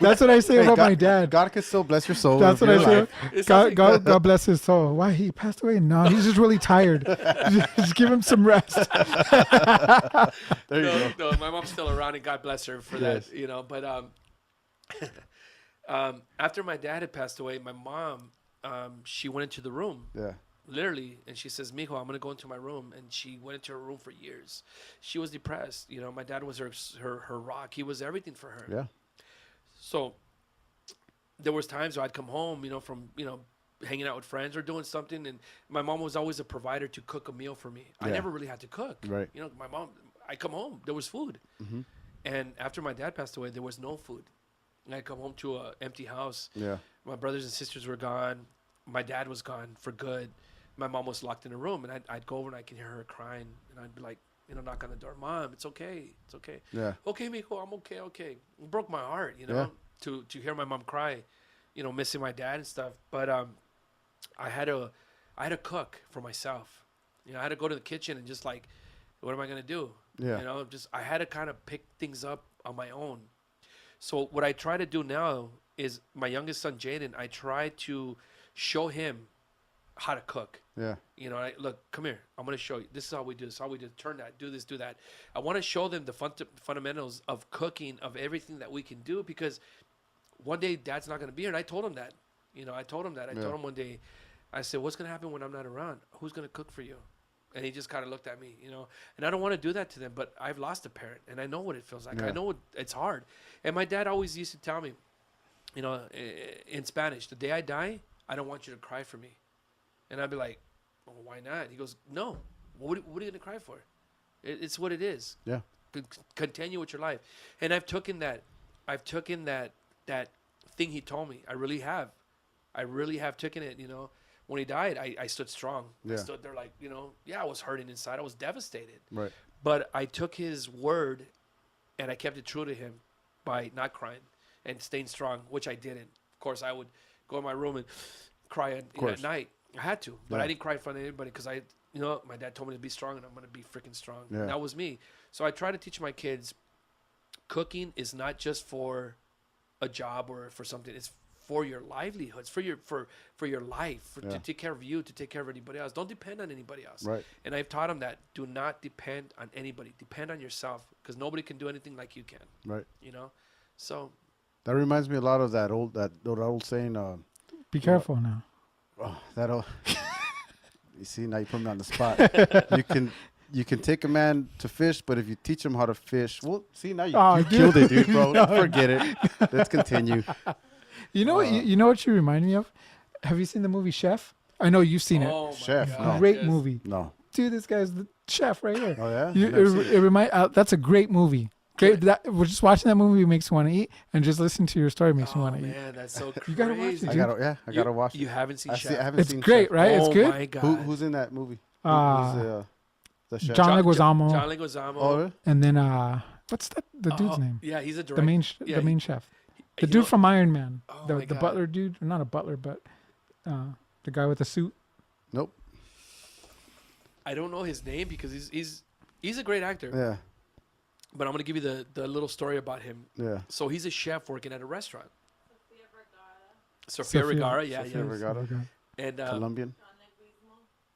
That's what I say about my dad. God can still bless your soul. That's what I say. It's God bless his soul. Why, he passed away? No, he's just really tired. Just give him some rest. There you go. No, my mom's still around, and God bless her for that. You know, but after my dad had passed away, my mom, she went into the room. Yeah. Literally, and she says, Mijo, I'm going to go into my room. And she went into her room for years. She was depressed. You know, my dad was her rock. He was everything for her. Yeah. So there was times where I'd come home, you know, from, you know, hanging out with friends or doing something. And my mom was always a provider to cook a meal for me. I never really had to cook. Right. You know, my mom, I come home, there was food. Mm-hmm. And after my dad passed away, there was no food. And I'd come home to an empty house. Yeah. My brothers and sisters were gone. My dad was gone for good. My mom was locked in a room, and I'd go over and I can hear her crying, and I'd be like, you know, knock on the door, Mom, it's okay, it's okay. Yeah. Okay, Miko, I'm okay, okay. It broke my heart, you know, to hear my mom cry, you know, missing my dad and stuff. But I had to cook for myself. You know, I had to go to the kitchen and just like, what am I gonna do? Yeah. You know, I had to kind of pick things up on my own. So what I try to do now is my youngest son, Jaden, I try to show him how to cook. Yeah. You know, look, come here. I'm going to show you. This is how we do this. How we do. Turn that. Do this. Do that. I want to show them the fundamentals of cooking, of everything that we can do, because one day Dad's not going to be here. And I told him that. You know, I told him that. I told him one day, I said, what's going to happen when I'm not around? Who's going to cook for you? And he just kind of looked at me, you know. And I don't want to do that to them, but I've lost a parent, and I know what it feels like. I know it's hard. And my dad always used to tell me, you know, in Spanish, the day I die, I don't want you to cry for me. And I'd be like, well, why not? He goes, no. What are you going to cry for? It's what it is. Yeah. Continue with your life. And I've taken that thing he told me. I really have taken it, you know. when he died, I stood strong. Yeah. I stood there like, I was hurting inside. I was devastated. Right. But I took his word and I kept it true to him by not crying and staying strong, which I didn't. Of course, I would go in my room and cry at night. I had to, but I didn't cry in front of anybody because my dad told me to be strong and I'm going to be freaking strong. Yeah. And that was me. So I try to teach my kids cooking is not just for a job or for something. It's for your livelihood. It's for your life, to take care of you, to take care of anybody else. Don't depend on anybody else. Right. And I've taught them that. Do not depend on anybody. Depend on yourself because nobody can do anything like you can. Right. So that reminds me a lot of that old saying. Be careful now. Oh, that'll. You see, now you put me on the spot. You can take a man to fish, but if you teach him how to fish, well, see, now you killed it, dude, bro. Forget it. Let's continue. You know what? You know what you remind me of? Have you seen the movie Chef? I know you've seen oh it. Chef, no. Great movie. No. Dude, this guy's the chef right here. Oh yeah. That's a great movie. Great. We're just watching that movie makes me want to eat, and just listen to your story makes me want to eat. Man, that's so crazy. You gotta watch it, dude. I gotta watch it. You haven't seen Chef? I haven't It's seen great, Chef. right? It's good. Oh my God. Who's in that movie? Uh, The chef? John Leguizamo, John Leguizamo. Oh, really? and then what's the dude's name? Yeah, he's a The director. main chef. The you dude know- from Iron Man. Oh the my God. butler dude, not a butler, but the guy with the suit. Nope. I don't know his name because he's a great actor. Yeah. But I'm gonna give you the little story about him. Yeah. So he's a chef working at a restaurant. Sofia Sophia. Vergara, yeah. Sofia Vergara. And Colombian.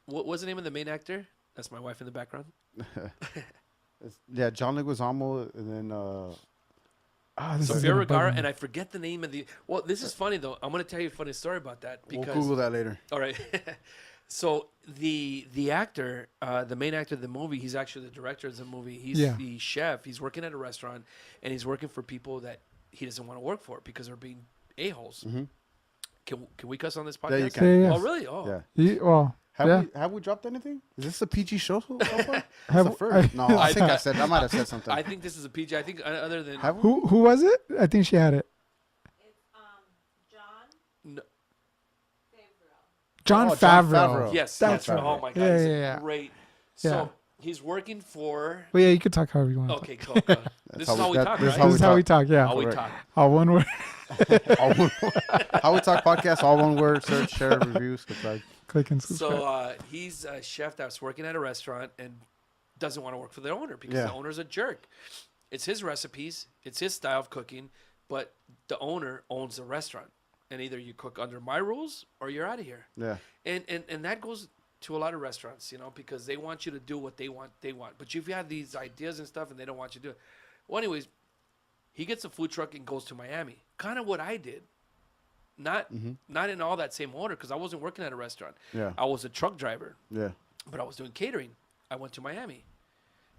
what was the name of the main actor? That's my wife in the background. Yeah, John Leguizamo, and then This is Sofia gonna bug Vergara, me. and I forget the name of the. Well, this is funny though. I'm gonna tell you a funny story about that we'll because. Google that later. All right. So the actor, the main actor of the movie, he's actually the director of the movie. He's the chef. He's working at a restaurant, and he's working for people that he doesn't want to work for because they're being a-holes. Mm-hmm. Can we cuss on this podcast? Yeah, you can. Yeah, Oh, really? Oh. Yeah. Yeah. Have we dropped anything? Is this a PG show so far? Have- That's the first. No, I think I might have said something. I think this is a PG. I think other than Have we? Who was it? I think she had it. It's John No, John Oh, Jon Favreau. Favreau. yes, That's yes. right. Oh my God, Yeah, he's yeah. great. Yeah. So he's working for. But yeah, you could talk however you want. Okay, cool. This is how we talk, this is right? This is how we talk. Yeah. How we Correct. talk. All one word. All one- How we talk podcast, all one word. Search, share, review, subscribe. Click and subscribe. So he's a chef that's working at a restaurant and doesn't want to work for the owner because Yeah. the owner's a jerk. It's his recipes, it's his style of cooking, but the owner owns the restaurant. And either you cook under my rules or you're out of here. Yeah. And that goes to a lot of restaurants, because they want you to do what they want. But if you have these ideas and stuff and they don't want you to do it. Well, anyways, he gets a food truck and goes to Miami. Kind of what I did. Not in all that same order because I wasn't working at a restaurant. Yeah. I was a truck driver, Yeah. but I was doing catering. I went to Miami.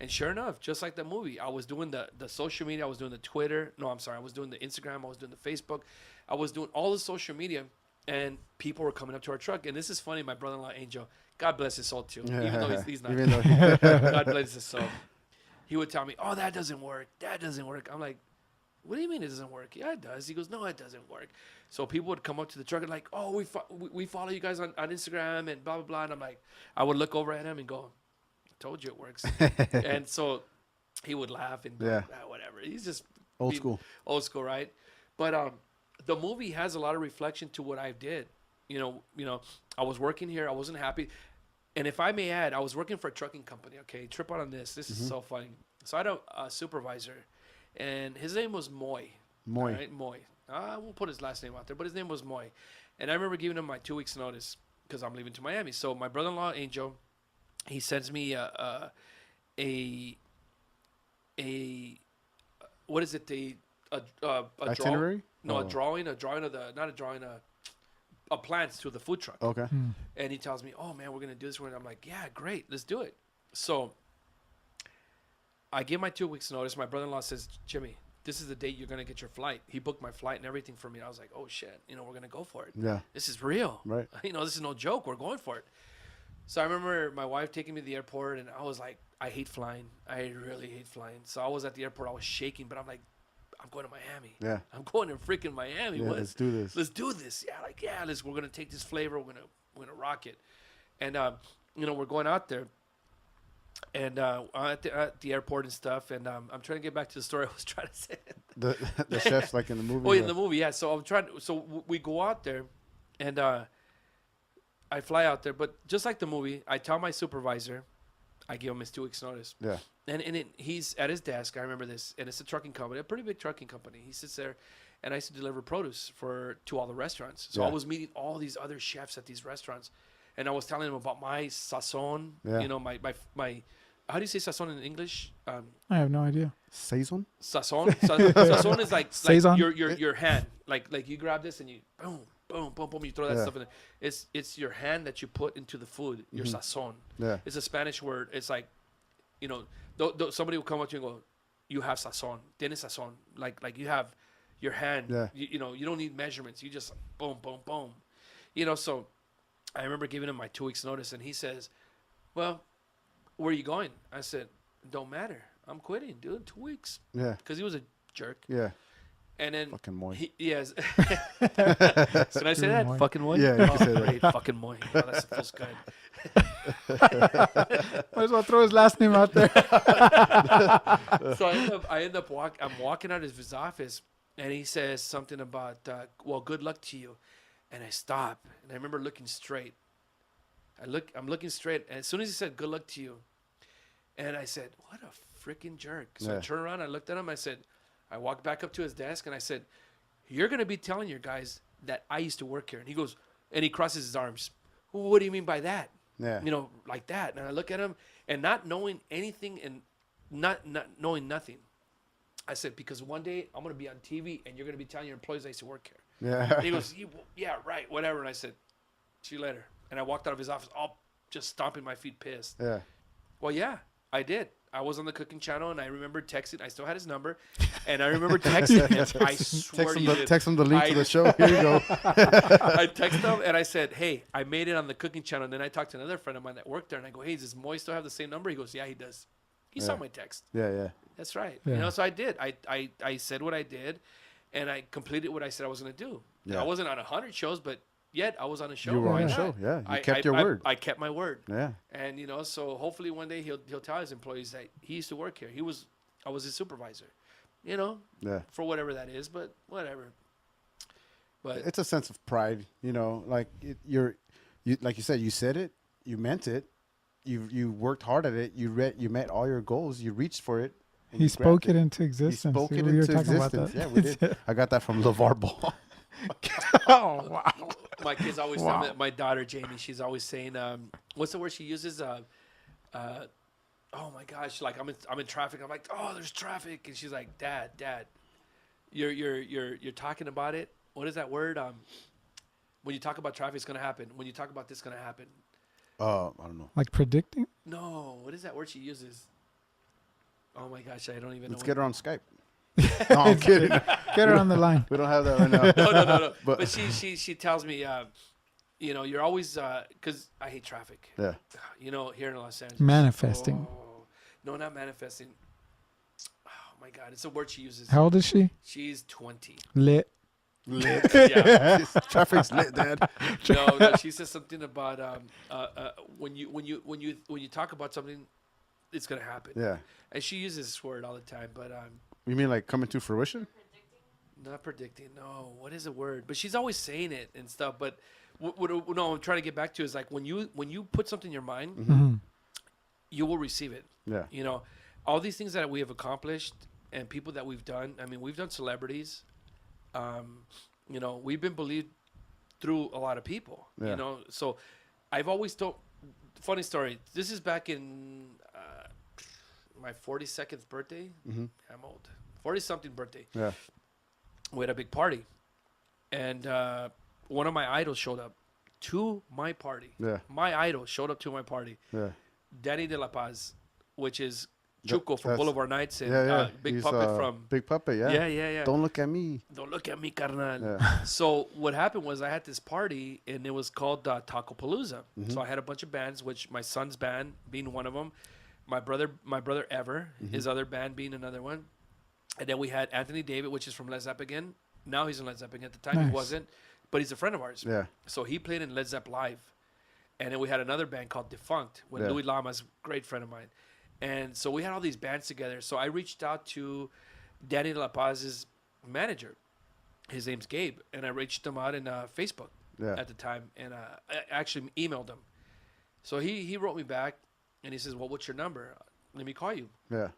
And sure enough, just like the movie, I was doing the social media. I was doing the Twitter. No, I'm sorry. I was doing the Instagram. I was doing the Facebook. I was doing all the social media. And people were coming up to our truck. And this is funny. My brother-in-law, Angel, God bless his soul too. Even though he's not. Even though God bless his soul. He would tell me, oh, that doesn't work. That doesn't work. I'm like, what do you mean it doesn't work? Yeah, it does. He goes, no, it doesn't work. So people would come up to the truck and like, oh, we follow you guys on Instagram and blah, blah, blah. And I'm like, I would look over at him and go, told you it works. And so he would laugh and go, Yeah. whatever. He's just Old school. Old school, right? But the movie has a lot of reflection to what I did. I was working here. I wasn't happy. And if I may add, I was working for a trucking company. Okay, trip out on this. This is so funny. So I had a supervisor, and his name was Moy. Moy. Right? Moy. I won't put his last name out there, but his name was Moy. And I remember giving him my 2 weeks notice because I'm leaving to Miami. So my brother-in-law, Angel, he sends me a what is it? A Itinerary? a drawing of the, not a drawing, a plans to the food truck. Okay. And he tells me, oh man, we're going to do this. I'm like, yeah, great. Let's do it. So I give my 2 weeks notice. My brother-in-law says, Jimmy, this is the date you're going to get your flight. He booked my flight and everything for me. I was like, oh shit, we're going to go for it. Yeah. This is real. Right. This is no joke. We're going for it. So I remember my wife taking me to the airport and I was like, I hate flying. I really hate flying. So I was at the airport. I was shaking, but I'm like, I'm going to Miami. Yeah. I'm going to freaking Miami. Yeah, let's do this. Let's do this. Yeah, we're gonna take this flavor. We're rock it. And we're going out there, and at the airport and stuff. And I'm trying to get back to the story I was trying to say. The chefs like in the movie. Oh, in the movie, yeah. So I'm trying. So we go out there, and I fly out there. But just like the movie, I tell my supervisor, I give him his 2 weeks notice. Yeah. And he's at his desk. I remember this, and it's a trucking company, a pretty big trucking company. He sits there, and I used to deliver produce to all the restaurants. So I was meeting all these other chefs at these restaurants, and I was telling them about my sazon. Yeah. My how do you say sazon in English? I have no idea. Saison? Sazon. Sazon is like Saison? your hand. Like you grab this and you boom, boom, boom, boom. You throw that stuff in there. It's your hand that you put into the food. Your sazon. Yeah. It's a Spanish word. It's like, somebody will come up to you and go, you have sazon. Tienes sazon. Like you have your hand. Yeah. You don't need measurements. You just boom, boom, boom. So I remember giving him my 2 weeks notice, and he says, well, where are you going? I said, don't matter. I'm quitting, dude. 2 weeks. Yeah. Because he was a jerk. Yeah. And then Fucking moy. yes. Can I say that? Moy. Fucking moy. Yeah, you can say that. Great, fucking moy. Oh, that feels good. Might as well throw his last name out there. So I end up I'm walking out of his office, and he says something about, well, good luck to you. And I stop, and I remember looking straight. I'm looking straight, and as soon as he said, good luck to you, and I said, what a freaking jerk. So I turned around, I looked at him, I walked back up to his desk, and I said, you're going to be telling your guys that I used to work here. And he goes, and he crosses his arms. What do you mean by that? Yeah. Like that. And I look at him, and not knowing anything and not knowing nothing, I said, because one day I'm going to be on TV, and you're going to be telling your employees I used to work here. Yeah. And he goes, yeah, right, whatever. And I said, see you later. And I walked out of his office, all just stomping my feet, pissed. Yeah. Well, yeah, I did. I was on the cooking channel, and I remember texting. I still had his number, and I remember texting him. I swear Text him the link to the show. Here you go. I texted him, and I said, hey, I made it on the cooking channel. And then I talked to another friend of mine that worked there, and I go, hey, does Moy still have the same number? He goes, yeah, he does. He saw my text. Yeah. That's right. Yeah. So I did. I said what I did, and I completed what I said I was going to do. Yeah. I wasn't on 100 shows, but yet I was on a show. You were Why on a not? show. Yeah. You kept your I- word. I kept my word. Yeah. And so hopefully one day he'll tell his employees that he used to work here. I was his supervisor. Yeah. For whatever that is, but whatever. But It's a sense of pride, like like you said it, you meant it, you worked hard at it, you met all your goals, you reached for it. and He you spoke grabbed it into existence. He spoke it We were into talking about existence. that. Yeah, we did. I got that from LeVar Ball. Oh, wow. my kids always tell me, my daughter Jamie, she's always saying, what's the word she uses? Oh my gosh, like I'm in traffic. I'm like, oh, there's traffic, and she's like, Dad, you're talking about it. What is that word? When you talk about traffic, it's gonna happen. When you talk about this, it's gonna happen. I don't know. Like predicting? No, what is that word she uses? Oh my gosh, I don't even Let's know. get her on Skype. No, I'm kidding. Get her on the line. We don't have that right now. No. But- But she tells me, you're always because I hate traffic. Yeah. Here in Los Angeles. Manifesting. Oh, no, not manifesting. Oh my God, it's a word she uses. How old is she? She's 20. Lit. Lit. Yeah. Traffic's lit, Dad. No, she says something about when you talk about something, it's gonna happen. Yeah. And she uses this word all the time, but You mean like coming to fruition? not predicting. No, what is the word? But she's always saying it and stuff. But what I'm trying to get back to is like when you put something in your mind, Mm-hmm. you will receive it. Yeah. All these things that we have accomplished and people that we've done. I mean, we've done celebrities. We've been believed through a lot of people. Yeah. So I've always told. Funny story. This is back in my 42nd birthday. Mm-hmm. I'm old. 40-something birthday. Yeah. We had a big party, and one of my idols showed up to my party. Yeah. My idol showed up to my party. Yeah. Danny De La Paz, which is Chuco from That's- Boulevard Nights and Yeah. Big He's, Puppet from. Big Puppet. Yeah. Yeah. Don't look at me. Don't look at me, carnal. Yeah. So what happened was I had this party, and it was called Taco-Palooza. Mm-hmm. So I had a bunch of bands, which my son's band being one of them, my brother Ever, Mm-hmm. his other band being another one, and then we had Anthony David, which is from Led Zeppelin. Now he's in Led Zeppelin. At the time he Nice. wasn't, but he's a friend of ours. Yeah. So he played in Led Zeppelin Live, And then we had another band called Defunct with Yeah. Louis Lama's great friend of mine. And so we had all these bands together. So I reached out to Danny De La Paz's manager. His name's Gabe. And I reached him out in Facebook Yeah. at the time. And I actually emailed him. So he wrote me back and he says, well, what's your number? Let me call you. Yeah.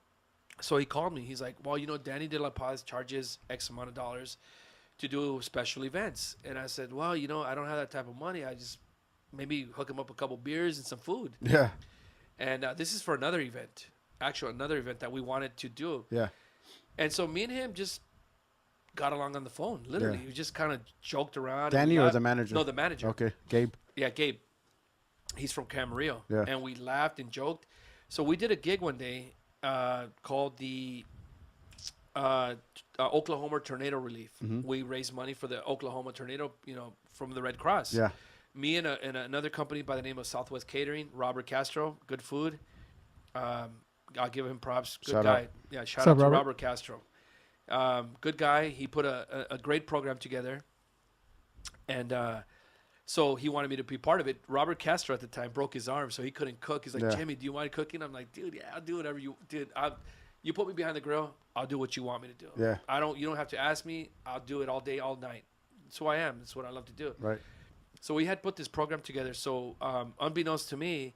So he called me. He's like, well, Danny De La Paz charges X amount of dollars to do special events. And I said, well, I don't have that type of money. I just maybe hook him up a couple beers and some food. Yeah. And this is for another event that we wanted to do. Yeah. And so me and him just got along on the phone. Literally, Yeah. we just kind of joked around. Danny or the manager? No, the manager. Okay. Gabe. Yeah, Gabe. He's from Camarillo. Yeah. And we laughed and joked. So we did a gig one day called the Oklahoma Tornado Relief. Mm-hmm. We raised money for the Oklahoma tornado, from the Red Cross. Yeah. Me and another company by the name of Southwest Catering, Robert Castro, good food. I'll give him props. Good Shout guy. out. Yeah, shout What's out up, to Robert? Robert Castro. Good guy. He put a great program together. And so he wanted me to be part of it. Robert Castro at the time broke his arm, so he couldn't cook. He's like, Yeah. Jimmy, do you mind cooking? I'm like, dude, yeah, I'll do whatever you did. You put me behind the grill, I'll do what you want me to do. Yeah. You don't have to ask me. I'll do it all day, all night. That's who I am. That's what I love to do. Right. So we had put this program together. So unbeknownst to me,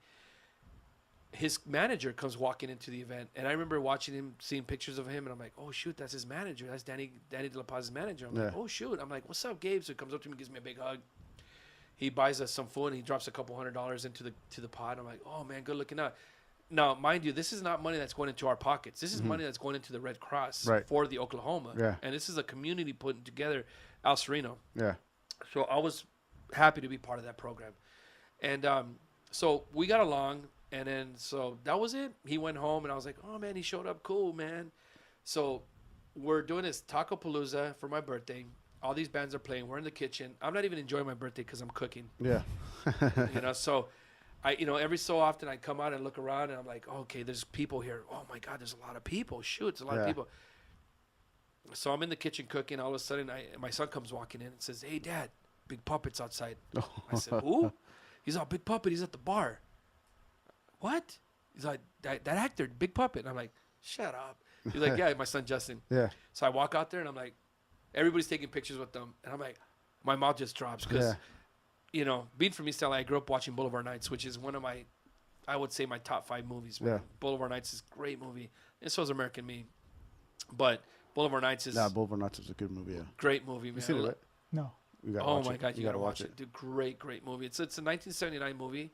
his manager comes walking into the event, and I remember watching him, seeing pictures of him, and I'm like, oh shoot, that's his manager. That's Danny De La Paz's manager. I'm like, Yeah. oh shoot. I'm like, what's up, Gabe? So he comes up to me, gives me a big hug. He buys us some food, and he drops a couple $100 into the pot. I'm like, oh man, good looking out. Now, mind you, this is not money that's going into our pockets. This is money that's going into the Red Cross Right. for the Oklahoma. Yeah. And this is a community putting together Al Sereno. Yeah. So I was happy to be part of that program. And so we got along, and then so that was it. He went home, and I was like, oh, man, he showed up. Cool, man. So we're doing this Taco Palooza for my birthday. All these bands are playing. We're in the kitchen. I'm not even enjoying my birthday because I'm cooking. Yeah. So every so often I come out and look around, and I'm like, okay, there's people here. Oh, my God, there's a lot of people. Shoot, it's a lot of Yeah. people. So I'm in the kitchen cooking. All of a sudden, my son comes walking in and says, hey, Dad, Big Puppet's outside. I said, who? He's all, Big Puppet. He's at the bar. What? He's like, that actor, Big Puppet. And I'm like, shut up. He's like, yeah, my son Justin. Yeah. So I walk out there, and I'm like, everybody's taking pictures with them. And I'm like, my mouth just drops because, being from East LA, I grew up watching Boulevard Nights, which is one of my, I would say, my top 5 movies. Man. Yeah. Boulevard Nights is a great movie. And so is American Me. But Boulevard Nights is Yeah. Boulevard Nights is a good movie. Yeah. great movie, man. You seen it, right? No. You gotta Oh watch my it. God, you gotta watch it. Dude, great movie. It's a 1979 movie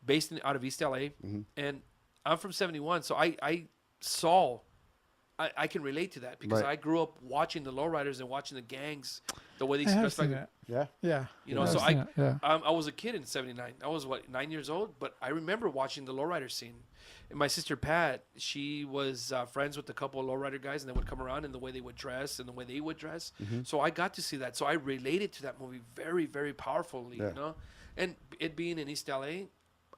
based out of East LA. Mhm. And I'm from 71, so I saw, I can relate to that because Right. I grew up watching the lowriders and watching the gangs, the way they I have dressed like, seen that. Yeah. Yeah. so I've seen it, yeah. I was a kid in 79. I was 9 years old, but I remember watching the lowrider scene. And my sister Pat, she was friends with a couple of lowrider guys, and they would come around and the way they would dress and the way they would dress. Mm-hmm. So I got to see that. So I related to that movie very, very powerfully, Yeah. And it being in East LA,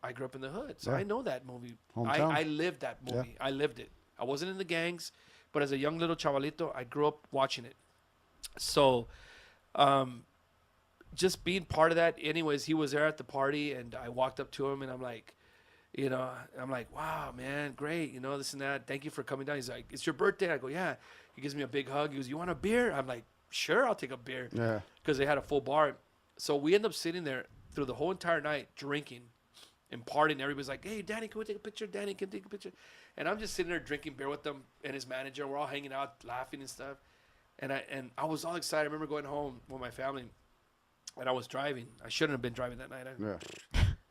I grew up in the hood, so Yeah. I know that movie. Hometown. I lived that movie. I lived it. I wasn't in the gangs, but as a young little chavalito, I grew up watching it. So, just being part of that. Anyways, he was there at the party, and I walked up to him, and I'm like, wow, man, great, this and that. Thank you for coming down. He's like, it's your birthday. I go, yeah. He gives me a big hug. He goes, you want a beer? I'm like, sure, I'll take a beer. Yeah. Because they had a full bar. So we end up sitting there through the whole entire night drinking and partying. Everybody's like, hey, Danny, can we take a picture? Danny, can we take a picture? And I'm just sitting there drinking beer with them and his manager. We're all hanging out, laughing and stuff. And I was all excited. I remember going home with my family, and I was driving. I shouldn't have been driving that night. Yeah.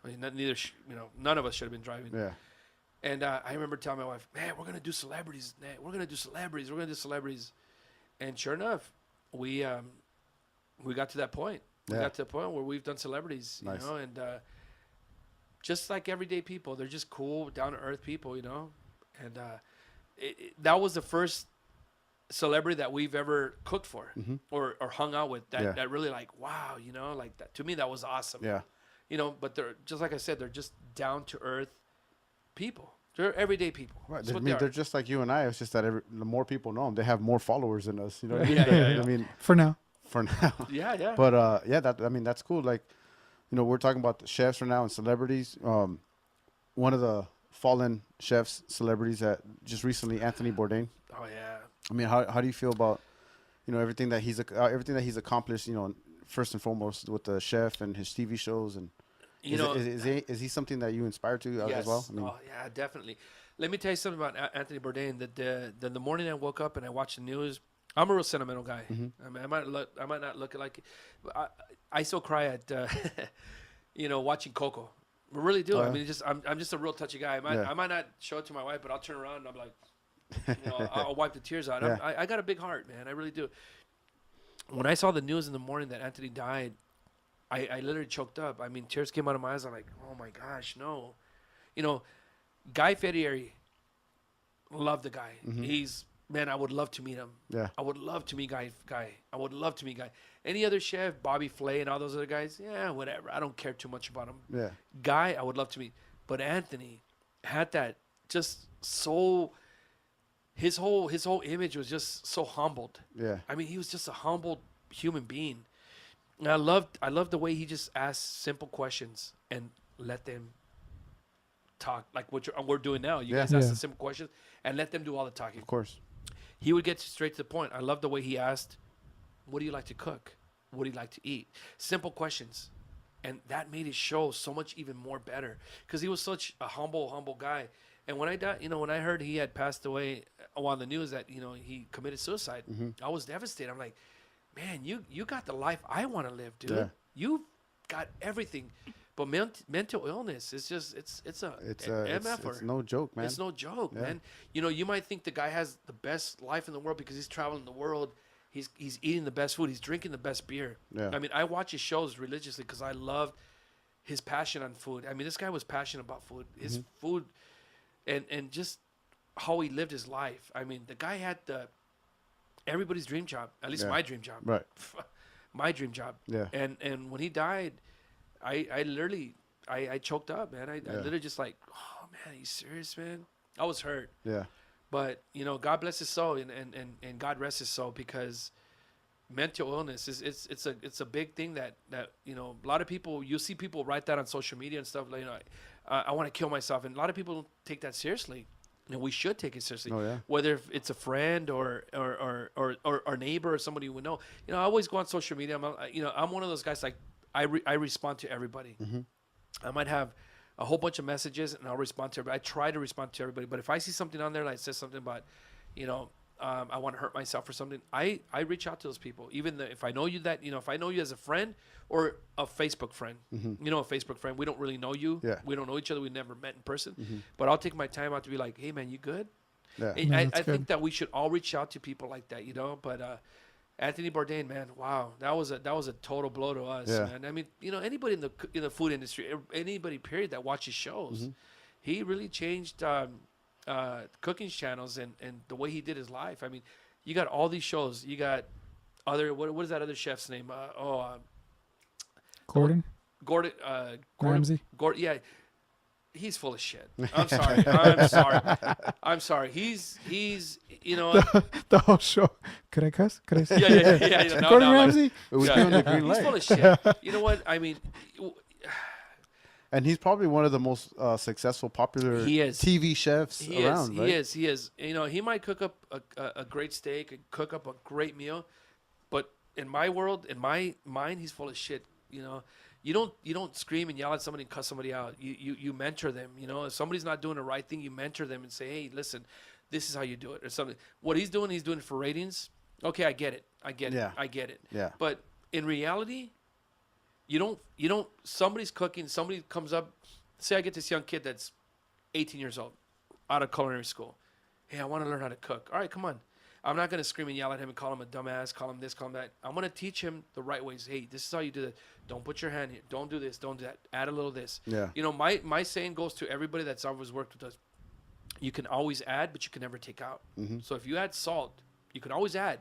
I mean, none of us should have been driving. Yeah. And I remember telling my wife, man, we're going to do celebrities. We're going to do celebrities. And sure enough, we got to that point. We Yeah. got to the point where we've done celebrities, Nice. and just like everyday people, they're just cool, down-to-earth people, And that was the first celebrity that we've ever cooked for Mhm. or hung out with that, Yeah. that really like, wow, like that. To me, that was awesome. Yeah. But they're just like I said, they're just down to earth people. They're everyday people. Right. That's I what mean, they they're are. just like you and I. It's just that the more people know them, they have more followers than us. You know what I mean? Yeah, yeah, yeah. I mean, For now. for now. Yeah, yeah. But that's cool. Like, we're talking about the chefs right now and celebrities. One of the fallen chefs, celebrities that just recently, Anthony Bourdain. Oh yeah. I mean, how do you feel about everything that he's accomplished? First and foremost with the chef and his TV shows, and is he something that you inspire to yes. as well? I mean, oh yeah, definitely. Let me tell you something about Anthony Bourdain. That the morning I woke up and I watched the news, I'm a real sentimental guy. I mean, I might not look like it, but I still cry at watching Coco. I really do. I mean, I'm just a real touchy guy. I might not show it to my wife, but I'll turn around and I'm like, I'll wipe the tears out. Yeah. I got a big heart, man. I really do. When I saw the news in the morning that Anthony died, I literally choked up. I mean, tears came out of my eyes. I'm like, oh my gosh, no. Guy Fieri, love the guy. Man, I would love to meet him. Yeah. I would love to meet Guy. I would love to meet Guy. Any other chef, Bobby Flay and all those other guys, yeah, whatever. I don't care too much about him. Yeah. Guy, I would love to meet. But Anthony had that just so, his whole image was just so humbled. Yeah. I mean, he was just a humbled human being. And I loved the way he just asked simple questions and let them talk, like what we're doing now. You guys ask the simple questions and let them do all the talking. Of course. He would get straight to the point. I love the way he asked, what do you like to cook? What do you like to eat? Simple questions. And that made his show so much even more better because he was such a humble guy. And when I heard he had passed away on the news that, he committed suicide, I was devastated. I'm like, man, you got the life I want to live, dude. Yeah. You've got everything. But mental illness is just it's no joke, man. It's no joke, man. You might think the guy has the best life in the world because he's traveling the world. He's eating the best food. He's drinking the best beer. Yeah. I mean, I watch his shows religiously because I loved his passion on food. I mean, this guy was passionate about food. His food and just how he lived his life. I mean, the guy had everybody's dream job, at least my dream job. Right. My dream job. Yeah. And when he died, I literally choked up, man. I literally just like, oh man, are you serious, man? I was hurt. Yeah. But God bless his soul and God rest his soul because mental illness it's a big thing that a lot of people, you see people write that on social media and stuff like, I want to kill myself, and a lot of people don't take that seriously. And we should take it seriously. Oh, yeah. Whether it's a friend or neighbor or somebody we know. I always go on social media. I'm one of those guys, like I respond to everybody. I might have a whole bunch of messages and I'll respond to everybody. I try to respond to everybody, but if I see something on there like says something about, I want to hurt myself or something, I reach out to those people. Even if I know you if I know you as a friend or a Facebook friend, a Facebook friend, we don't really know you. Yeah. We don't know each other. We never met in person, but I'll take my time out to be like, hey man, you good? Yeah. And No, I that's think good. that we should all reach out to people like that, but, Anthony Bourdain, man, wow, that was a total blow to us, Yeah. man. I mean, anybody in the food industry, anybody period that watches shows, he really changed cooking channels and the way he did his life. I mean, you got all these shows. You got what is that other chef's name? Gordon Gordon Ramsay. Gordon, yeah. He's full of shit. I'm sorry. He's The whole show. Could I cuss? Could I say? yeah. No, Gordon no, Ramsay. We Yeah. give him the green He's light. full of shit. You know what? I mean, And he's probably one of the most successful, popular He is. TV chefs he around, right? He is. He might cook up a great steak and cook up a great meal, but in my world, in my mind, he's full of shit. You don't scream and yell at somebody and cuss somebody out. You mentor them. If somebody's not doing the right thing, you mentor them and say, hey, listen, this is how you do it, or something. What he's doing it for ratings. Okay, I get it. Yeah. I get it. Yeah. But in reality, you don't. Somebody's cooking. Somebody comes up. Say I get this young kid that's 18 years old, out of culinary school. Hey, I want to learn how to cook. All right, come on. I'm not going to scream and yell at him and call him a dumbass, call him this, call him that. I'm going to teach him the right ways. Hey, this is how you do it. Don't put your hand here. Don't do this. Don't do that. Add a little this. Yeah. My saying goes to everybody that's always worked with us. You can always add, but you can never take out. So if you add salt, you can always add.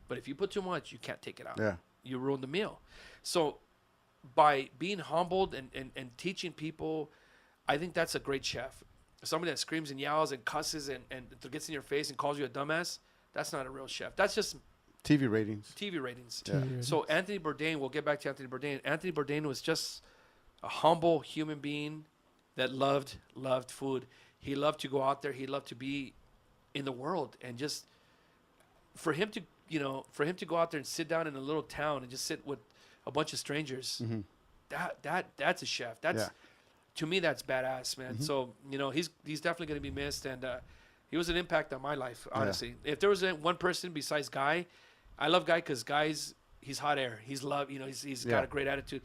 But if you put too much, you can't take it out. Yeah. You ruin the meal. So by being humbled and teaching people, I think that's a great chef. Somebody that screams and yells and cusses and gets in your face and calls you a dumbass, that's not a real chef. That's just TV ratings. TV ratings. Yeah. So Anthony Bourdain, we'll get back to Anthony Bourdain. Anthony Bourdain was just a humble human being that loved food. He loved to go out there. He loved to be in the world, and just for him to go out there and sit down in a little town and just sit with a bunch of strangers. Mhm. That's a chef. That's Yeah. to me, that's badass, man. Mhm. So he's definitely going to be missed, and he was an impact on my life, honestly. If there was one person besides Guy, I love Guy because he's hot air. He's love. He's got a great attitude.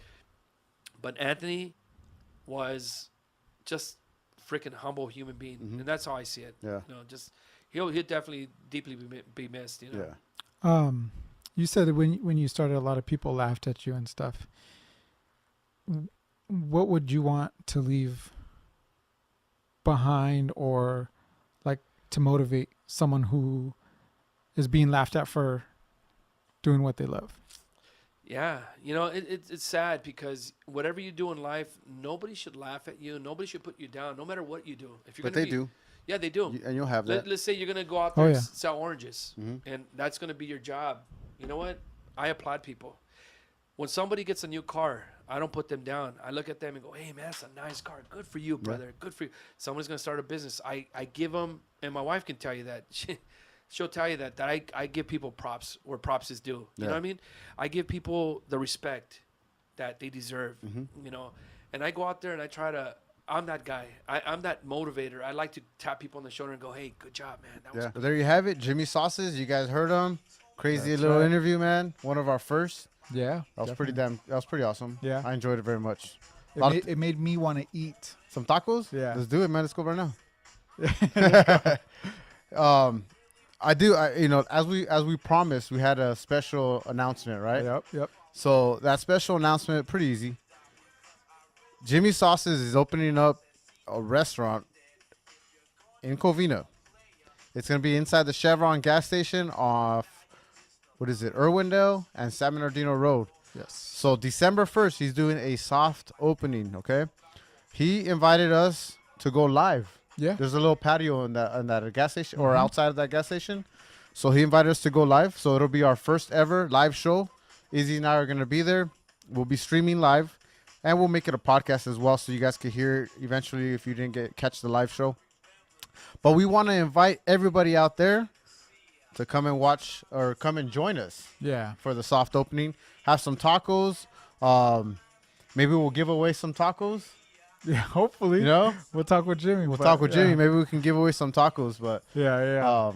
But Anthony was just freaking humble human being, and that's how I see it. Yeah. Just he'll definitely deeply be missed. Yeah. You said that when you started, a lot of people laughed at you and stuff. What would you want to leave behind, or like to motivate someone who is being laughed at for doing what they love? Yeah, it's sad because whatever you do in life, nobody should laugh at you. Nobody should put you down, no matter what you do. If you're But gonna they do. Yeah, they do. And you'll have that. Let's say you're gonna go out there Oh, and yeah. sell oranges, Mhm. and that's gonna be your job. You know what? I applaud people. When somebody gets a new car, I don't put them down. I look at them and go, "Hey, man, that's a nice car. Good for you, brother. Good for you." Someone's gonna start a business. I give them, and my wife can tell you that. She'll tell you that I give people props where props is due. You know what I mean? I give people the respect that they deserve. And I go out there and I try to. I'm that guy. I'm that motivator. I like to tap people on the shoulder and go, "Hey, good job, man. That was Yeah. Well, there you have it. Jimmy Sauces. You guys heard him. Crazy That's little right. interview, man. One of our first. Yeah, That was pretty awesome. Yeah. I enjoyed it very much. It made me want to eat. Some tacos? Yeah. Let's do it, man. Let's go right now. As we promised, we had a special announcement, right? Yep. So that special announcement, pretty easy. Jimmy Sauces is opening up a restaurant in Covina. It's going to be inside the Chevron gas station off, Irwindale and San Bernardino Road. Yes. So December 1st, he's doing a soft opening, okay? He invited us to go live. Yeah. There's a little patio in that gas station or outside of that gas station. So he invited us to go live. So it'll be our first ever live show. Izzy and I are going to be there. We'll be streaming live, and we'll make it a podcast as well so you guys can hear it eventually if you didn't catch the live show. But we want to invite everybody out there to come and watch or come and join us Yeah. for the soft opening. Have some tacos. Maybe we'll give away some tacos. Yeah. Hopefully. You know, We'll talk with Jimmy. we'll talk with Jimmy. Maybe we can give away some tacos. But Yeah.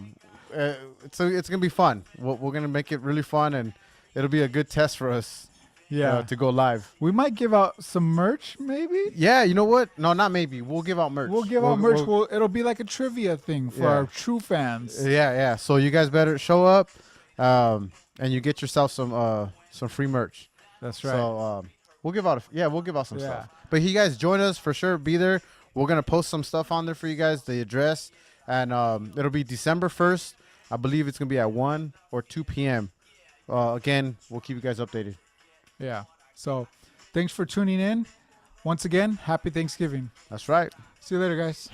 it's gonna be fun. We're gonna make it really fun, and it'll be a good test for us. To go live. We might give out some merch, maybe. Yeah, you know what? No, not maybe. We'll give out merch. We'll give out merch. It'll be like a trivia thing for Yeah. our true fans. Yeah. So you guys better show up, and you get yourself some free merch. That's right. So we'll give out some Yeah. stuff. But you guys join us for sure. Be there. We're gonna post some stuff on there for you guys. The address, and it'll be December 1st. I believe it's gonna be at 1 or 2 p.m. Again, we'll keep you guys updated. Yeah. So thanks for tuning in. Once again, happy Thanksgiving. That's right. See you later, guys.